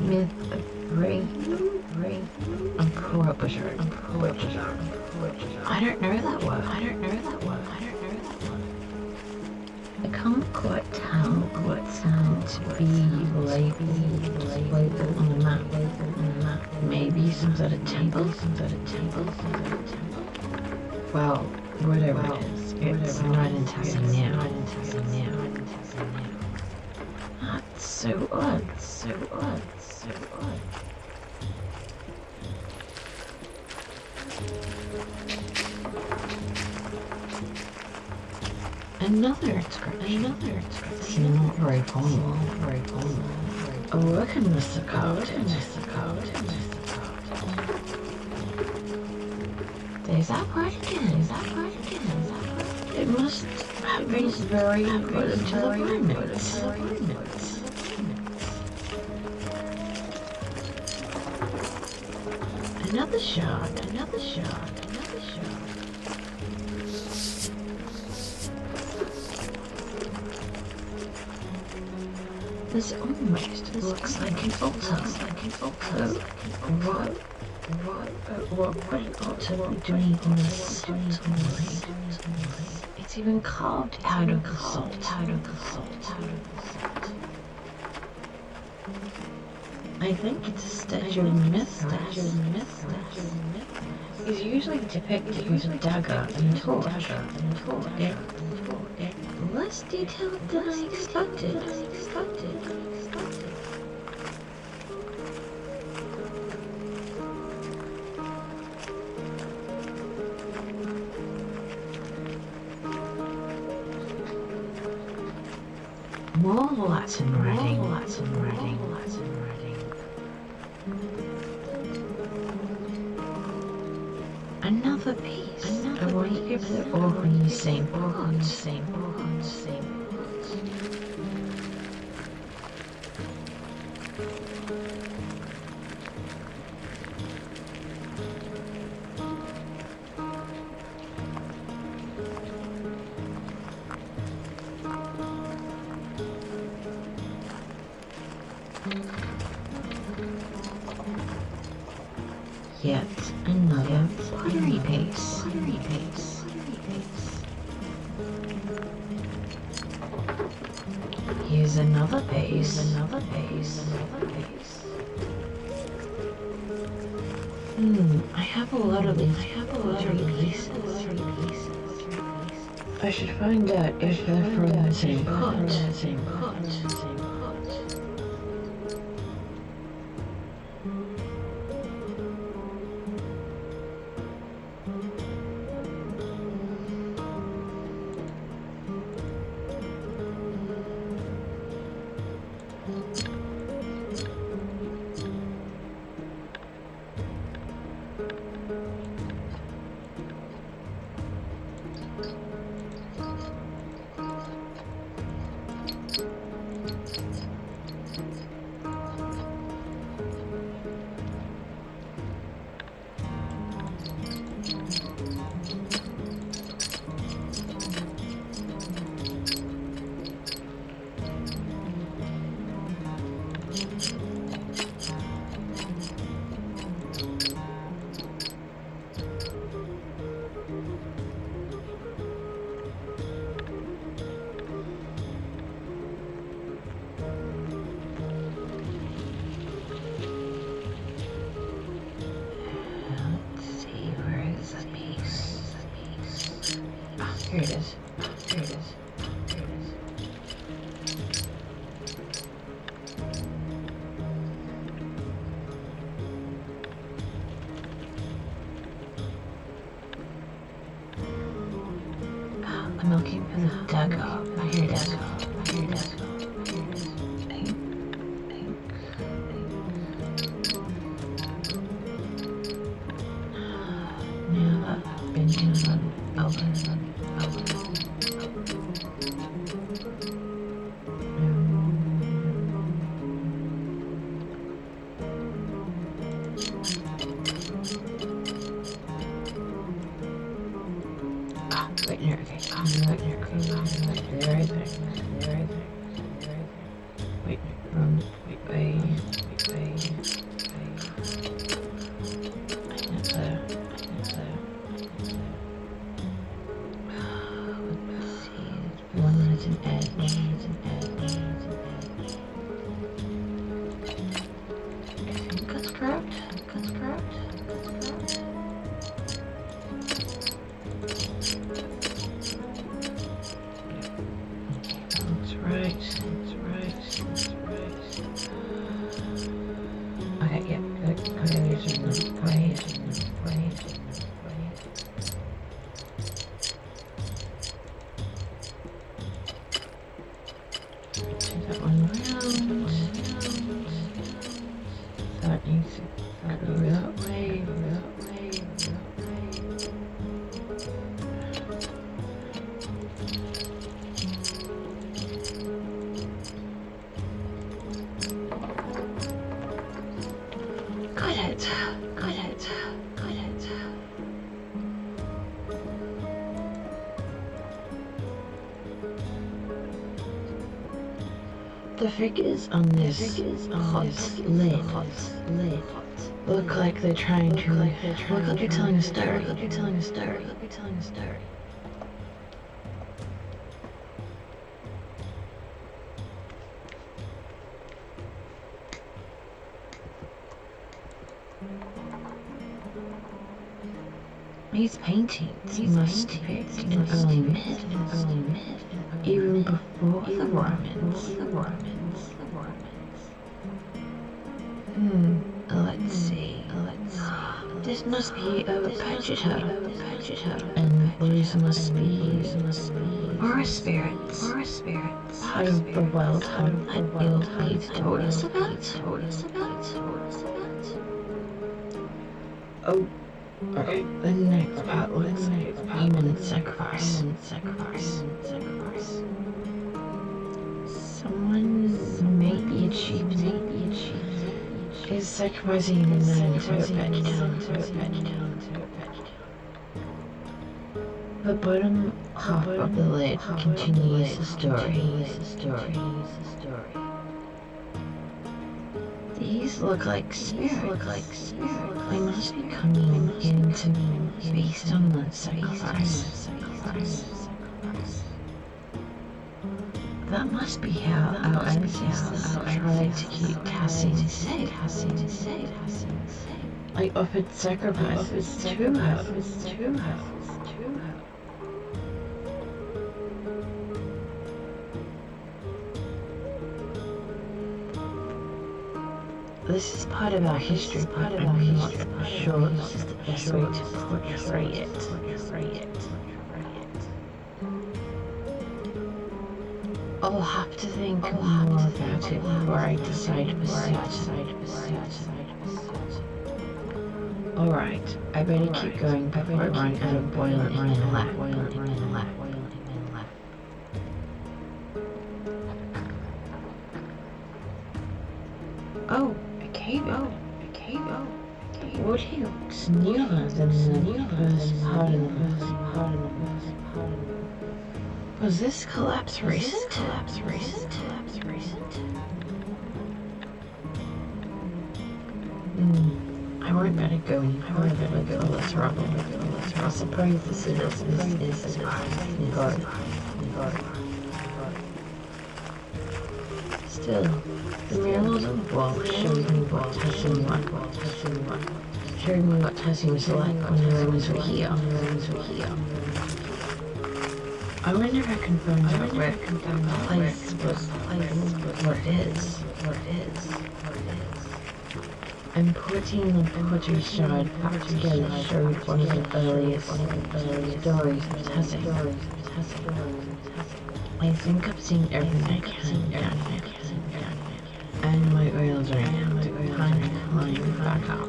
Myth of rain. I'm corruption. I don't know that word. I can't quite tell what sound to be labeled on the map. Maybe some sort of temple. Well, whatever it is, It's not intended now. That's so odd. Another inscription. It's not very formal. A working Mr. Code. There's that part again. It must have been very important to the Burnets. Another shard. This almost looks like an altar. What would an altar be doing on a salt mine? It's even carved out of the salt. I think it's a statue of Mithras. He's usually depicted with a dagger and torch. Less detailed than I expected. More Latin writing. Another piece. I wonder if they're all from the same pot. Yet another pottery piece. Here's another piece. I have a lot of these pottery pieces. I should find out if they're from the same pot. Here it is. I'm looking for the dagger. Here it is. Now that I've been here, it, got it, got it. The figures on this hot lid look like they're trying to look like you're telling a story. These paintings must depict an early myth, even before the Romans. Let's see. This must be a purchaser, and those must be forest spirits. Part of the wild hunt that Ilpate told us about. Oh. Okay, the next part looks like human sacrifice. Someone, maybe a chieftain, is sacrificing a man to a veg town. The bottom half of the lid continues the story. These look like spirits. They must be coming in to me based on the sacrifice. That must be how our ancestors tried to keep Cassie safe. I offered sacrifices to her. This is part of our history, but I'm not sure this is the best way to portray it. I'll have to think more about it before I decide to pursue. Alright, I better keep going before I run out of boiling in my lap. Oh, a cave. Wood looks nearer than the first part of the Was this collapse recent? I won't better go any further with all this rubble. I suppose this is as far as I can go. Still, the murals on the wall showed me what Tassie was like when the Romans were here. I wonder if I can find out where the place was, what it is. And putting the pottery shard back together showed one of the earliest stories of Tassie. I think I've seen everything I can down here. And my oil's running out. Time to climb back up.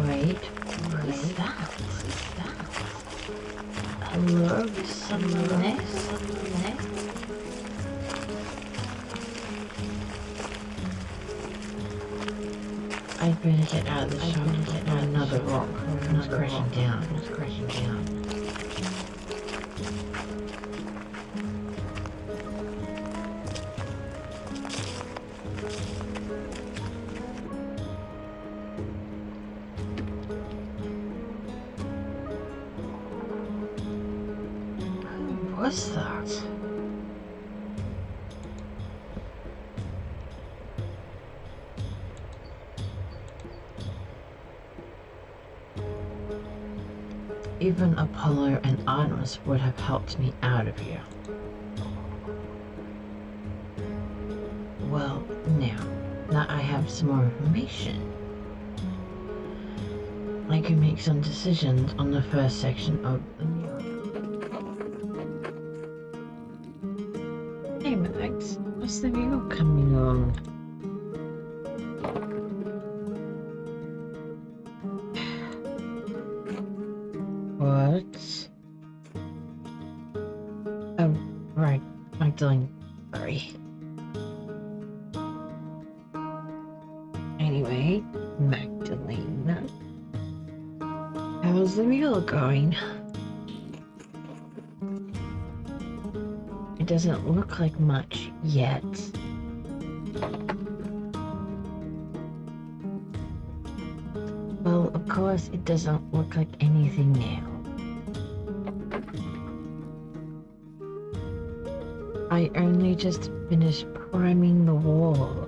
Wait, what is that? Hello, is someone there? I'd better get out of the shop and get another rock. It's crashing down. What's that? Even Apollo and Artemis would have helped me out of here. Well, now that I have some more information, I can make some decisions on the first section of the mural. Hey Max, what's the mural coming on? What? Oh, right, Magdalene, sorry. Anyway, Magdalena, how's the mural going? It doesn't look like much yet. Well, of course, it doesn't look like anything now. I only just finished priming the wall.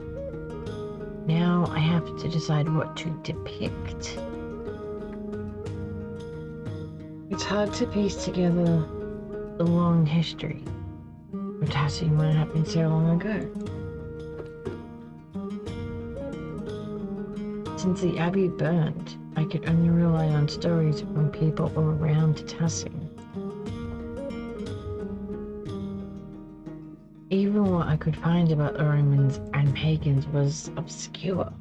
Now I have to decide what to depict. It's hard to piece together the long history of Tassie when it happened so long ago. Since the Abbey burned, I could only rely on stories from people around Tassie. Even what I could find about the Romans and pagans was obscure.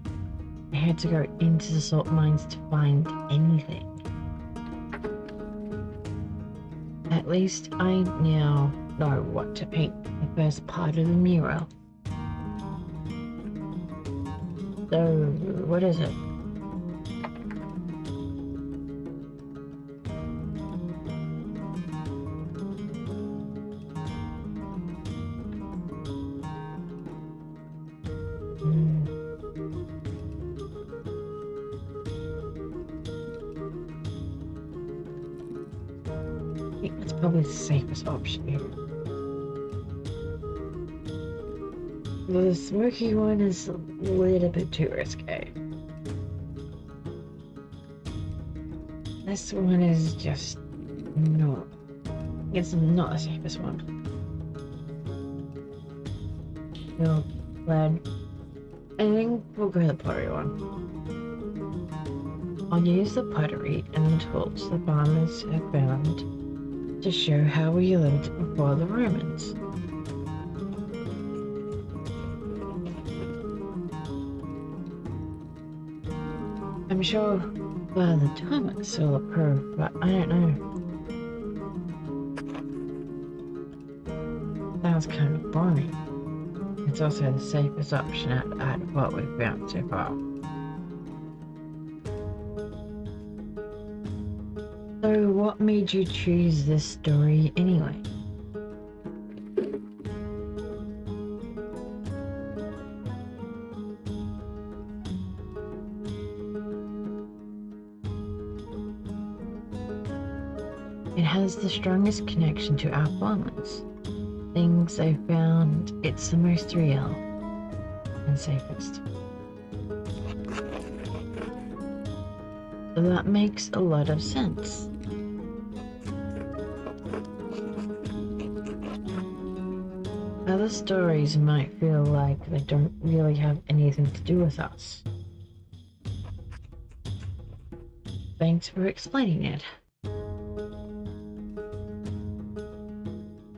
I had to go into the salt mines to find anything. At least I now know what to paint the first part of the mural. So, what is it? I think that's probably the safest option here. The smoky one is a little bit too risque. This one is just not. It's not the safest one. No, glad. I think we'll go with the pottery one. I'll use the pottery and the tools the farmers have found to show how we lived before the Romans. I'm sure Father Thomas will approve, but I don't know. Sounds kind of boring. It's also the safest option out of what we've found so far. So what made you choose this story anyway? It has the strongest connection to our farmers. Things I found, it's the most real and safest. That makes a lot of sense. Other stories might feel like they don't really have anything to do with us. Thanks for explaining it.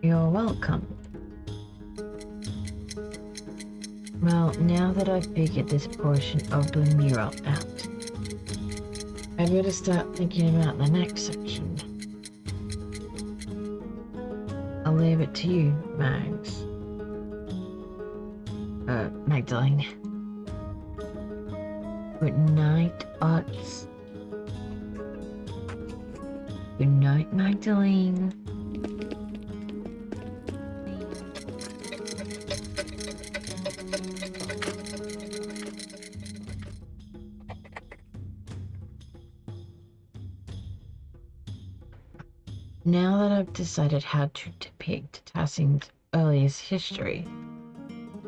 You're welcome. Well, now that I've figured this portion of the mural out, I better start thinking about the next section. I'll leave it to you, Mags. Magdalene. Good night, Ots. Good night, Magdalene. Now that I've decided how to depict Tassing's earliest history,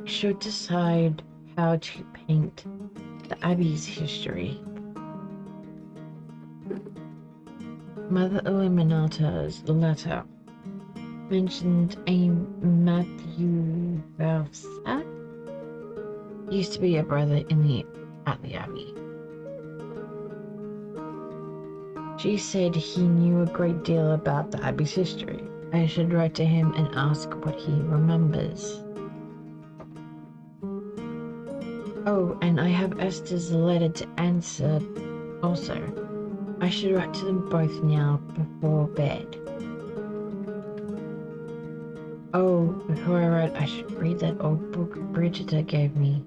I should decide how to paint the Abbey's history. Mother Illuminata's letter mentioned a Matthew Valsat used to be a brother at the Abbey. She said he knew a great deal about the Abbey's history. I should write to him and ask what he remembers. Oh, and I have Esther's letter to answer also. I should write to them both now before bed. Oh, before I write, I should read that old book Bridget gave me.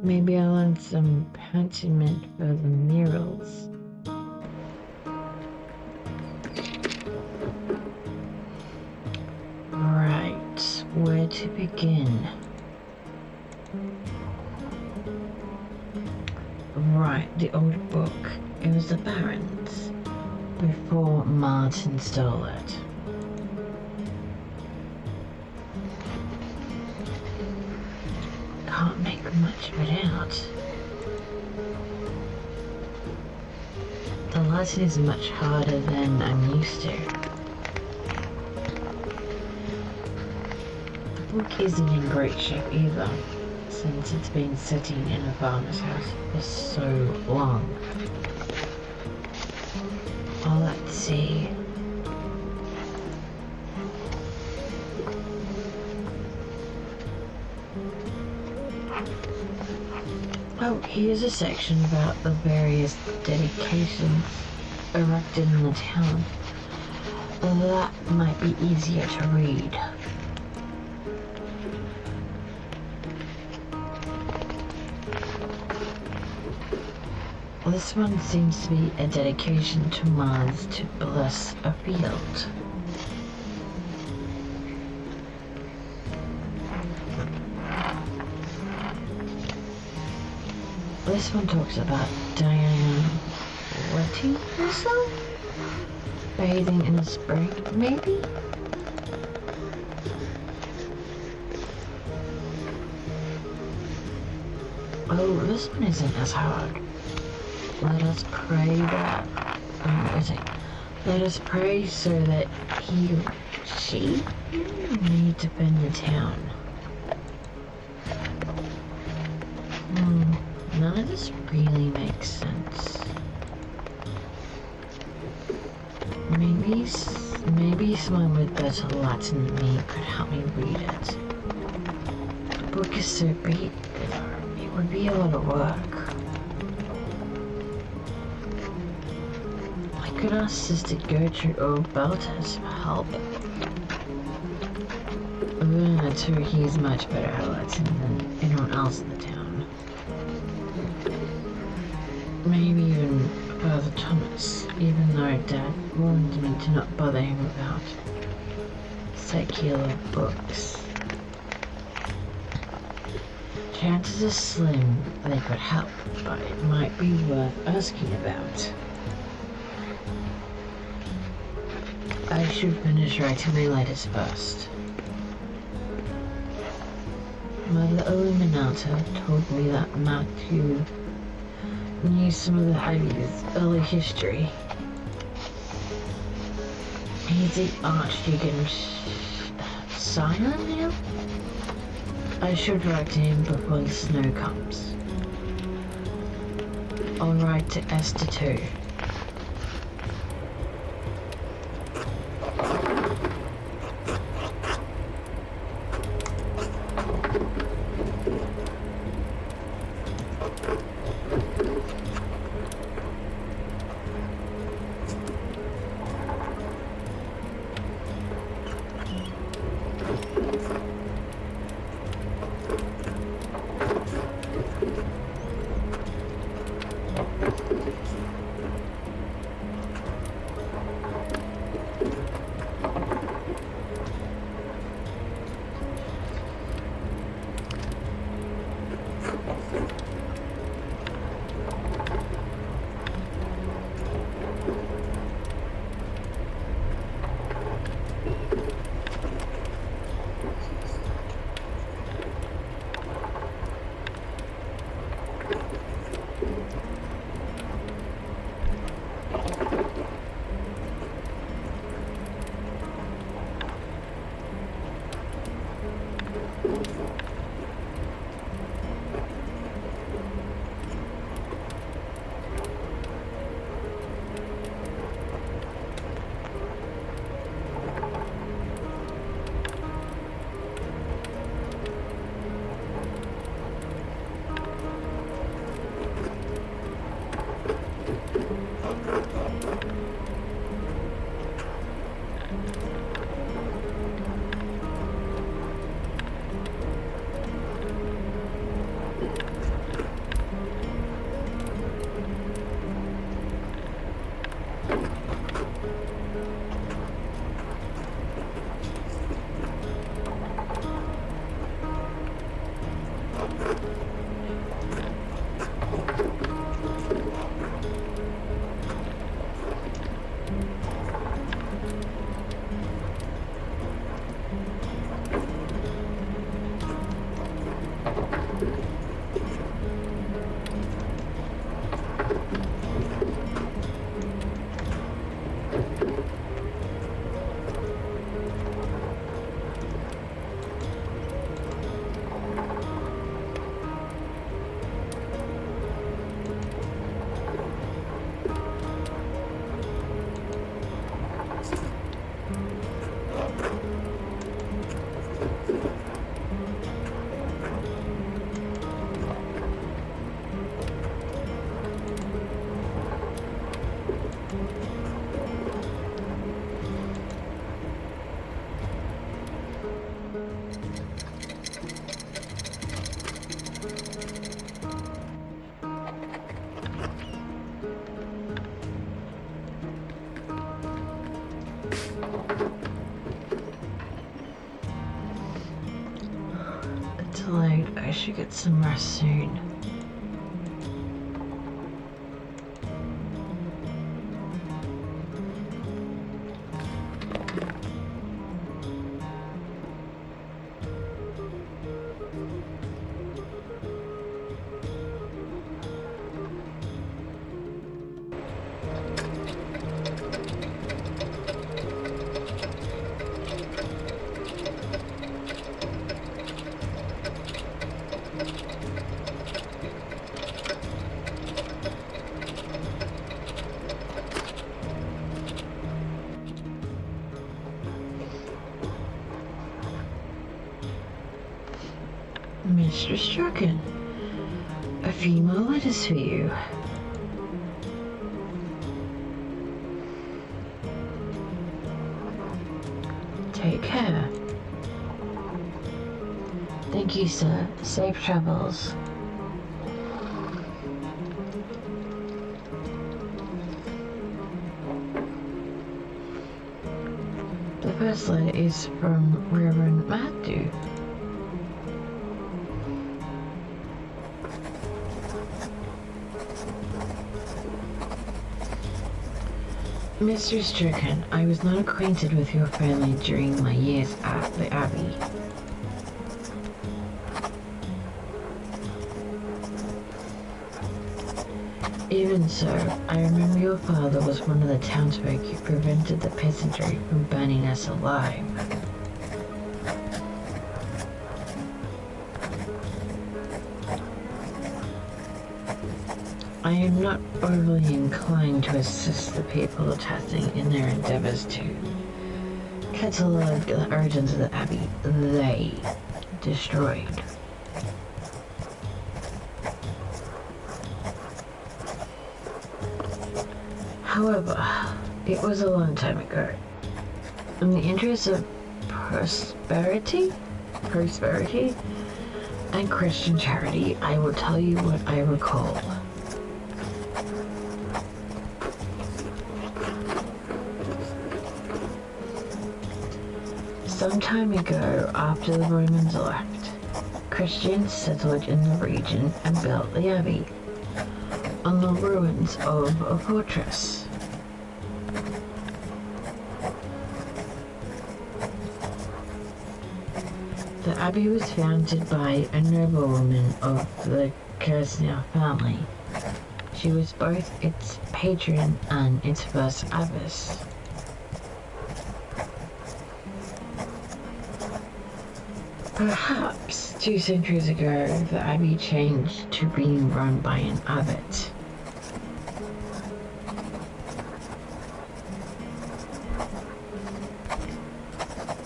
Maybe I'll learn some pentiment for the murals. Right, where to begin? Right, the old book. It was the Baron's, before Martin stole it. Can't make much of it out. The Latin is much harder than I'm used to. The book isn't in great shape either, since it's been sitting in a farmer's house for so long. Oh, let's see. Oh, here's a section about the various dedications erected in the town. That might be easier to read. This one seems to be a dedication to Mars to bless a field. This one talks about Diana wetting herself? Bathing in the spring, maybe? Oh, this one isn't as hard. Let us pray that, let us pray so that she may defend the town. None of this really makes sense. Maybe someone with better Latin than me could help me read it. The book is so big, it would be a lot of work. I could ask Sister Gertrude or Baltas for help. Too, he's much better at Latin than anyone else in the town. Maybe even Father Thomas, even though Dad warned me to not bother him about secular books. Chances are slim they could help, but it might be worth asking about. I should finish writing my letters first. Mother Illuminata told me that Matthew knew some of the Abbey's early history. He's the Archdeacon's scion now? I should write to him before the snow comes. I'll write to Esther too. It's late. I should get some rest soon. Mr. Strachan, a few more letters for you. Take care. Thank you, sir. Safe travels. The first letter is from Reverend Matthew. Mr. Strachan, I was not acquainted with your family during my years at the Abbey. Even so, I remember your father was one of the townsfolk who prevented the peasantry from burning us alive. I am not overly inclined to assist the people of Tathing in their endeavors to catalog the origins of the Abbey they destroyed. However, it was a long time ago. In the interest of prosperity, and Christian charity, I will tell you what I recall. Some time ago, after the Romans left, Christians settled in the region and built the Abbey on the ruins of a fortress. The Abbey was founded by a noblewoman of the Kersner family. She was both its patron and its first abbess. Perhaps 2 centuries ago, the Abbey changed to being run by an abbot.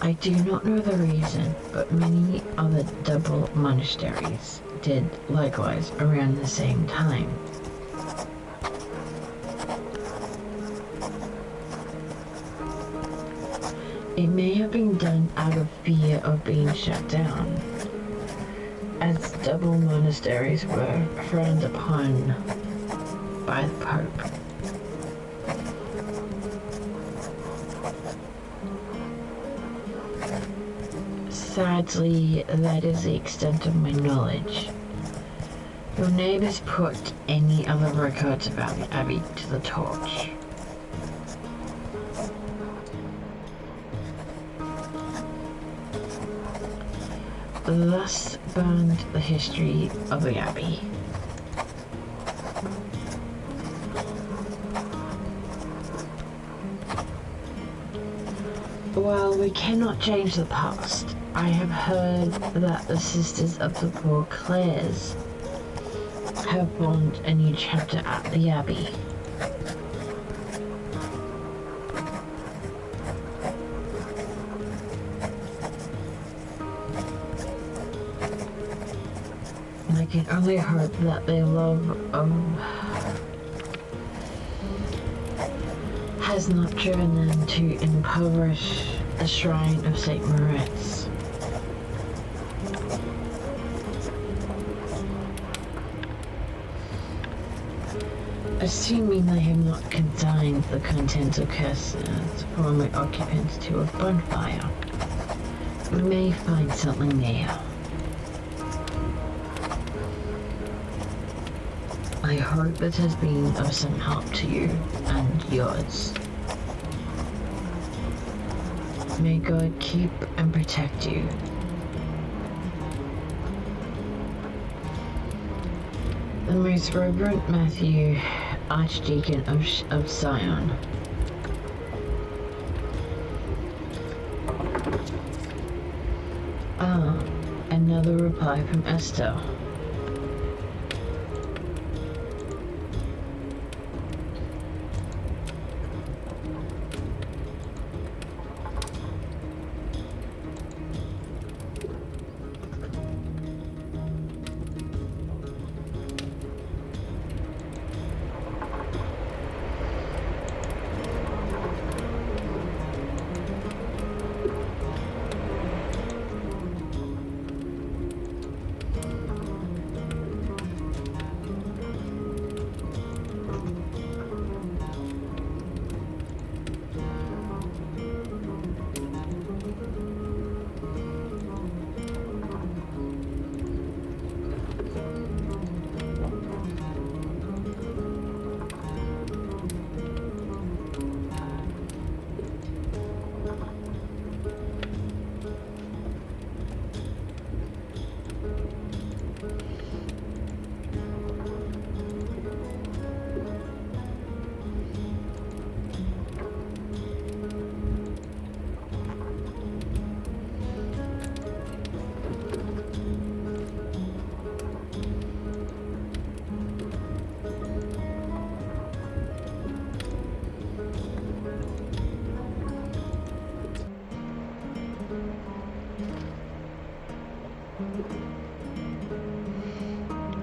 I do not know the reason, but many other double monasteries did likewise around the same time. It may have been done out of fear of being shut down, as double monasteries were frowned upon by the Pope. Sadly, that is the extent of my knowledge. Your neighbors put any other records about the Abbey to the torch. Thus burned the history of the Abbey. While we cannot change the past, I have heard that the Sisters of the Poor Clares have formed a new chapter at the Abbey. I can only hope that their love has not driven them to impoverish the shrine of St. Moritz. Assuming they have not consigned the contents of cases from the occupants to a bonfire, we may find something there. I hope it has been of some help to you and yours. May God keep and protect you. The Most Reverend Matthew, Archdeacon of Sion. Another reply from Esther.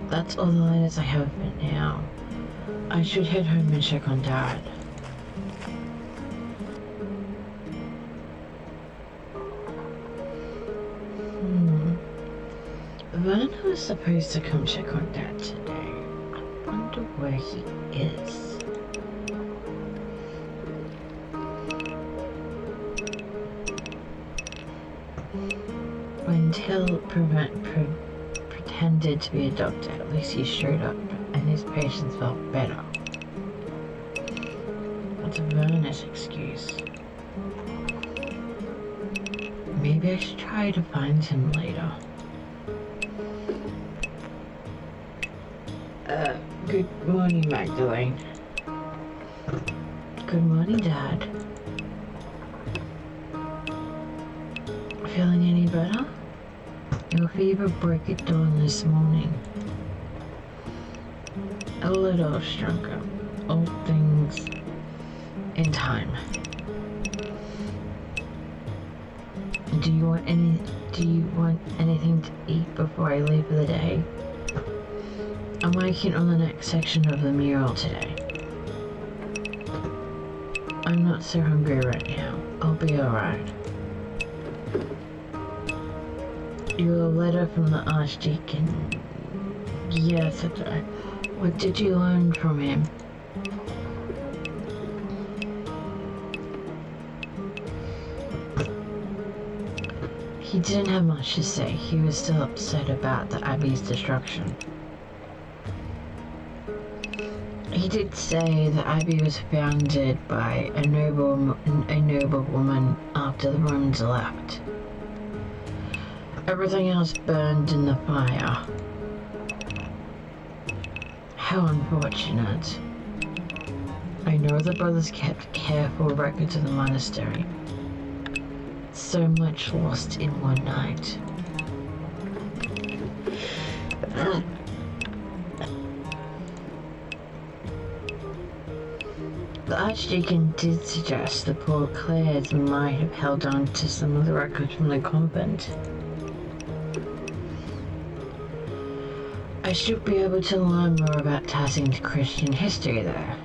That's all the letters I have for now. I should head home and check on Dad. Vernon was supposed to come check on Dad today. I wonder where he is. When Till pretended to be a doctor, at least he showed up and his patients felt better. That's Vernon's excuse. Maybe I should try to find him later. Good morning, Magdalene. Good morning, Dad. Feeling any better? Your fever broke at dawn this morning. A little stronger. All things in time. Do you want anything to eat before I leave for the day? I'm working on the next section of the mural today. I'm not so hungry right now. I'll be alright. Your letter from the Archdeacon. Yes, that's right. What did you learn from him? He didn't have much to say. He was still upset about the Abbey's destruction. He did say the Abbey was founded by a noble woman after the Romans left. Everything else burned in the fire. How unfortunate. I know the brothers kept careful records of the monastery. So much lost in one night. The Archdeacon did suggest the poor Clares might have held on to some of the records from the convent. I should be able to learn more about Tassing's Christian history there.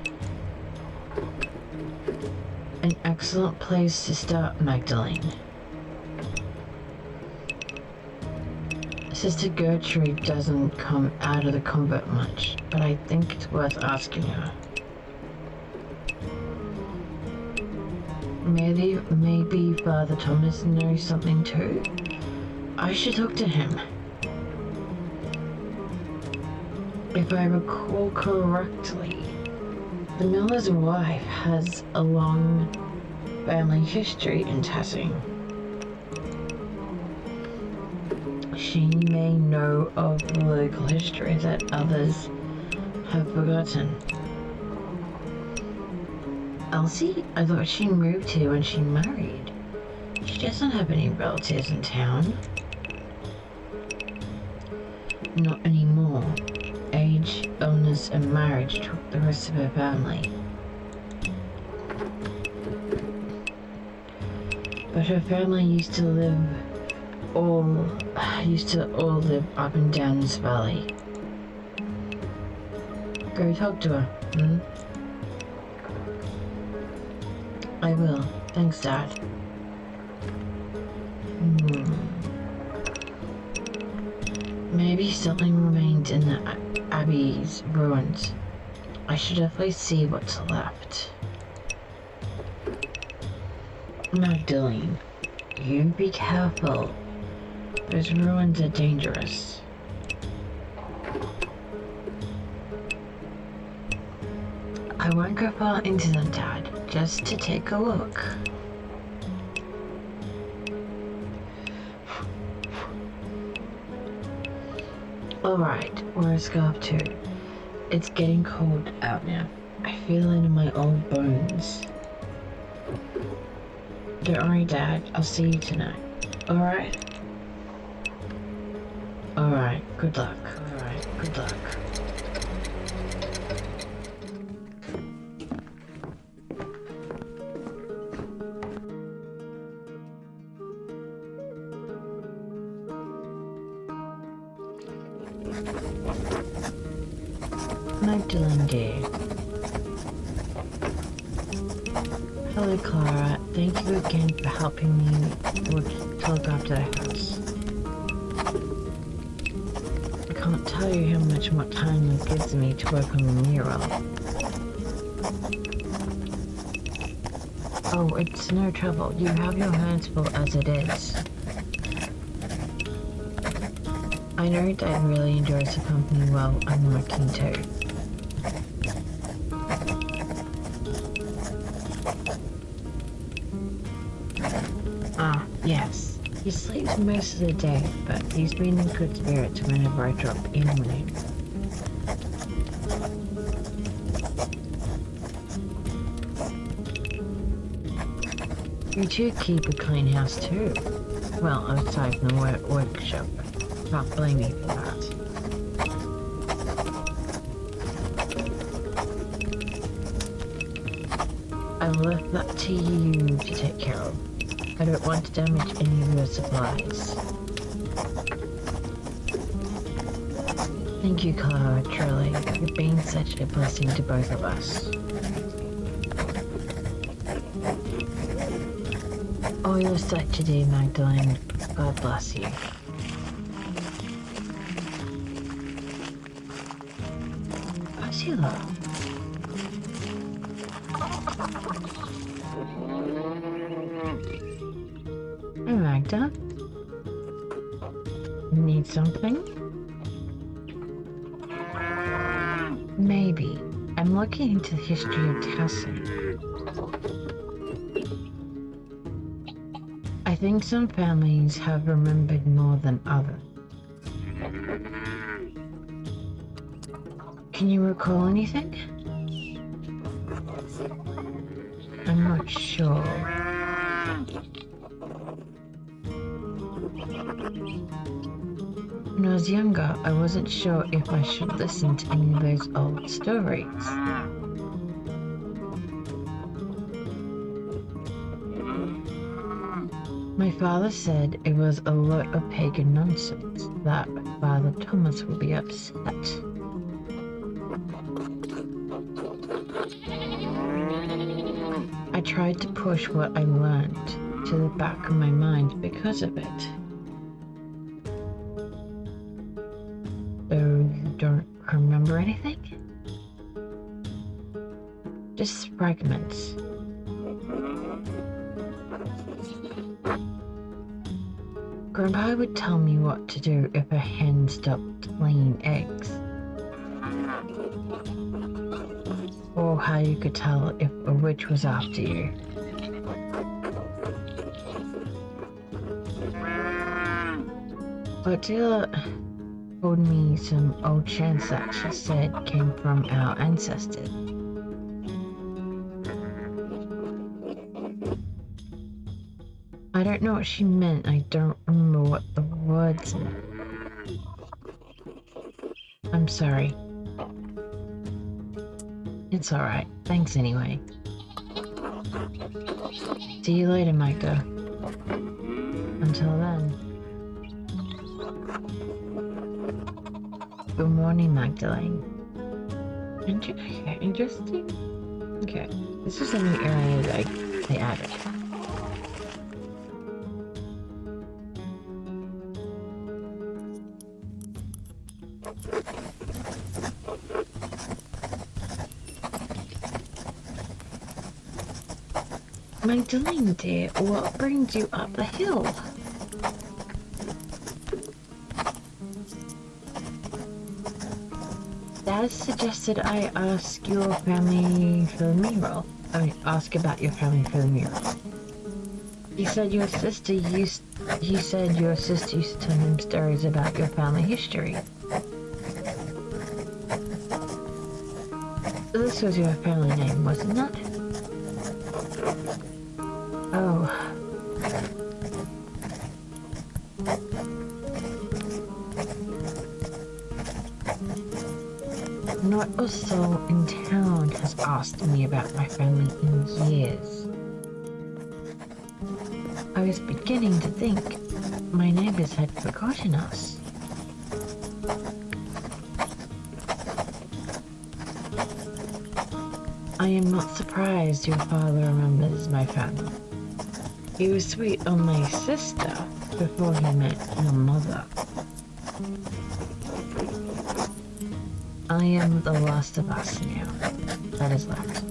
An excellent place to start, Magdalene. Sister Gertrude doesn't come out of the convent much, but I think it's worth asking her. Maybe Father Thomas knows something too. I should talk to him. If I recall correctly, the miller's wife has a long family history in Tassing. She may know of local history that others have forgotten. Elsie? I thought she moved here when she married. She doesn't have any relatives in town. Not anymore. Age, illness, and marriage took the rest of her family. But her family used to all live up and down this valley. Go talk to her, I will. Thanks, Dad. Maybe something remained in the Abbey's ruins. I should definitely see what's left. Magdalene, you be careful. Those ruins are dangerous. I won't go far into them, Dad, just to take a look. Alright, where's Scarf 2? It's getting cold out now. I feel it in my old bones. Don't worry, Dad, I'll see you tonight. Alright? Alright, good luck. Alright, good luck. Magdalene dear. Hello Clara, thank you again for helping me to look after the house. I can't tell you how much more time it gives me to work on the mural. Oh, it's no trouble. You have your hands full as it is. I know Dad really enjoys the company while I'm working too. Ah, yes. He sleeps most of the day, but he's been in good spirits whenever I drop in with him. You two keep a clean house too. Well, outside from the workshop. Can't blame me for that. I left that to you to take care of. I don't want to damage any of your supplies. Thank you, Clara, truly. You've been such a blessing to both of us. All your such to do, Magdalene. God bless you. Sheila. Hey, Magda. something? Maybe. I'm looking into the history of Tassin. I think some families have remembered more than others. Can you recall anything? I'm not sure. When I was younger, I wasn't sure if I should listen to any of those old stories. My father said it was a lot of pagan nonsense, that Father Thomas would be upset. I tried to push what I learned to the back of my mind because of it. So you don't remember anything? Just fragments. Grandpa would tell me what to do if a hen stopped laying eggs. Or how you could tell if a witch was after you. Odila told me some old chants that she said came from our ancestors. I don't know what she meant. I don't remember what the words meant. I'm sorry. It's alright. Thanks anyway. See you later, Micah. Until then. Good morning, Magdalene. Okay, interesting. Okay, this is a new area that they added. Magdalene dear, what brings you up the hill? Dad suggested I ask your family for the mural. Ask about your family for the mural. He said your sister used to tell him stories about your family history. This was your family name, wasn't it? Oh. Not a soul in town has asked me about my family in years. I was beginning to think my neighbors had forgotten us. I am not surprised your father remembers my family. He was sweet on my sister before he met your mother. I am the last of us now that is left.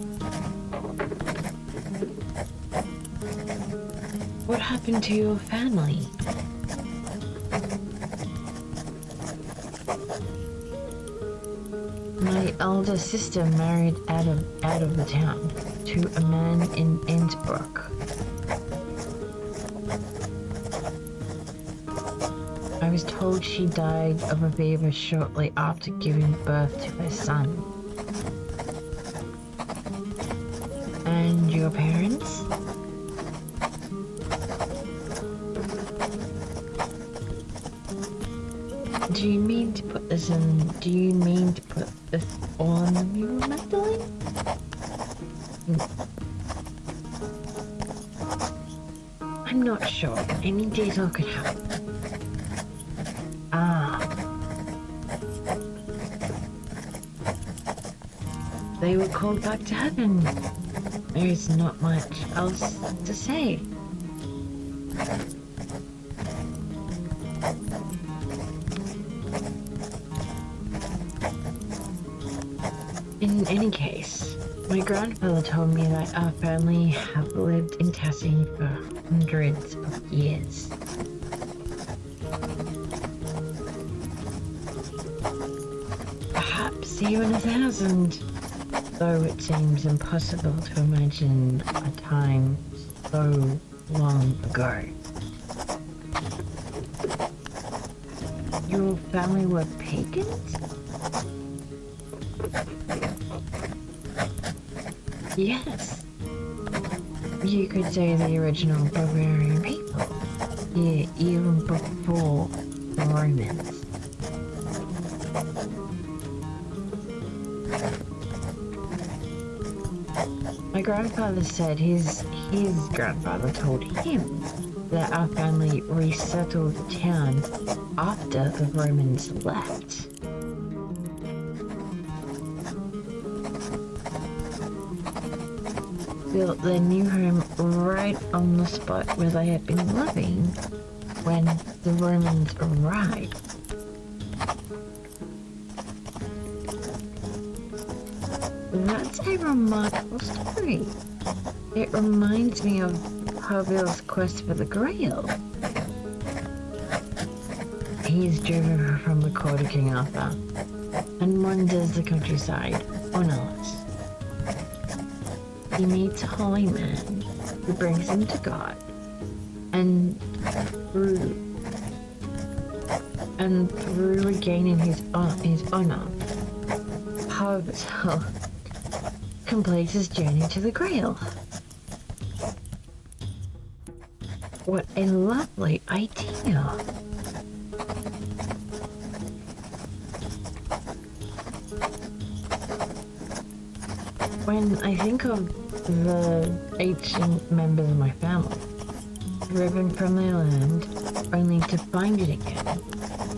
What happened to your family? My elder sister married out of the town to a man in Innsbruck. I was told she died of a fever shortly after giving birth to her son. And your parents? Do you mean to put this on the mural, Magdalene? I'm not sure. Any detail could help. They were called back to heaven. There is not much else to say. In any case, my grandfather told me that our family have lived in Tassin for hundreds of years. Perhaps even 1,000. Though it seems impossible to imagine a time so long ago. Your family were pagans? Yes. You could say the original barbarian people. Yeah, even before the Romans. My grandfather said his grandfather told him that our family resettled the town after the Romans left. Built their new home right on the spot where they had been living when the Romans arrived. That's a remarkable story. It reminds me of Harville's quest for the Grail. He is driven from the court of King Arthur and wanders the countryside, ownerless. He meets a holy man who brings him to God, and through regaining his honor, Harville completes his journey to the Grail. What a lovely idea. When I think of the ancient members of my family, driven from their land only to find it again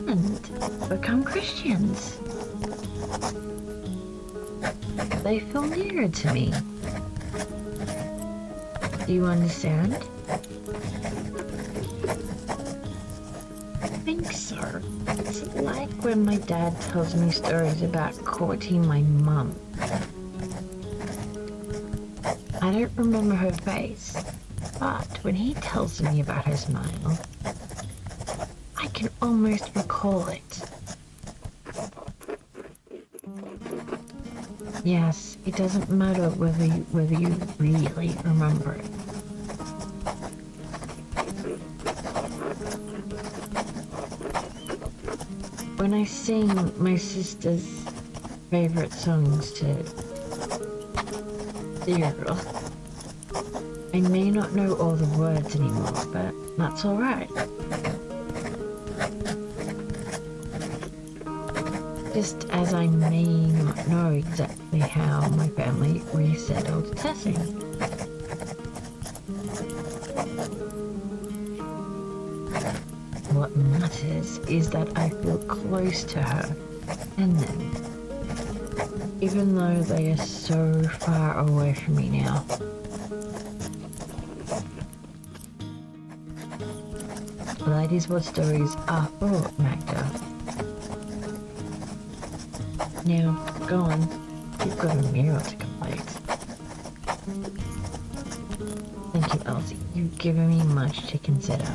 and become Christians, they feel nearer to me. Do you understand? I think so. It's like when my dad tells me stories about courting my mum. I don't remember her face, but when he tells me about her smile, I can almost recall it. Yes, it doesn't matter whether you really remember it. When I sing my sister's favorite songs to Cyril, I may not know all the words anymore, but that's alright. Just as I may not know exactly how my family resettled Tessie. What matters is that I feel close to her and them, even though they are so far away from me now. That is what stories are for, Magda. Now, go on. You've got a mirror to complete. Thank you, Elsie. You've given me much to consider.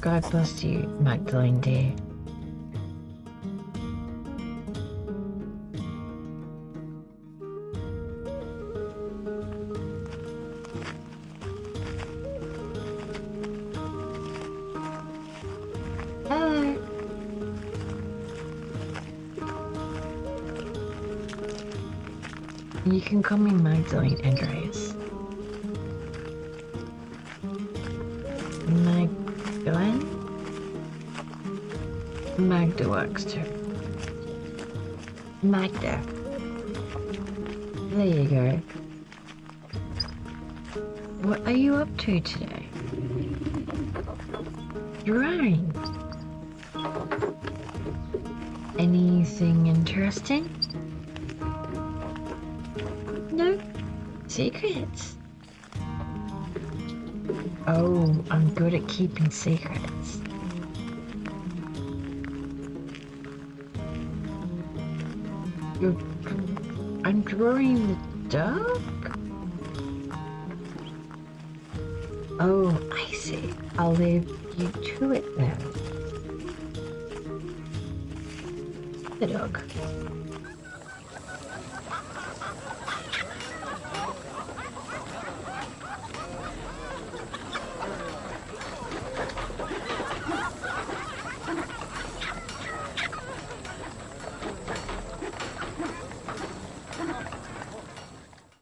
God bless you, Magdalene dear. Hello. You can call me Magdalene Andreas. Magdalene? Magda works too. Magda. There you go. What are you up to today? Drawing. Anything interesting? No? Secrets? Oh, I'm good at keeping secrets. I'm drawing the dog? Oh, I see. I'll leave you to it then. The dog.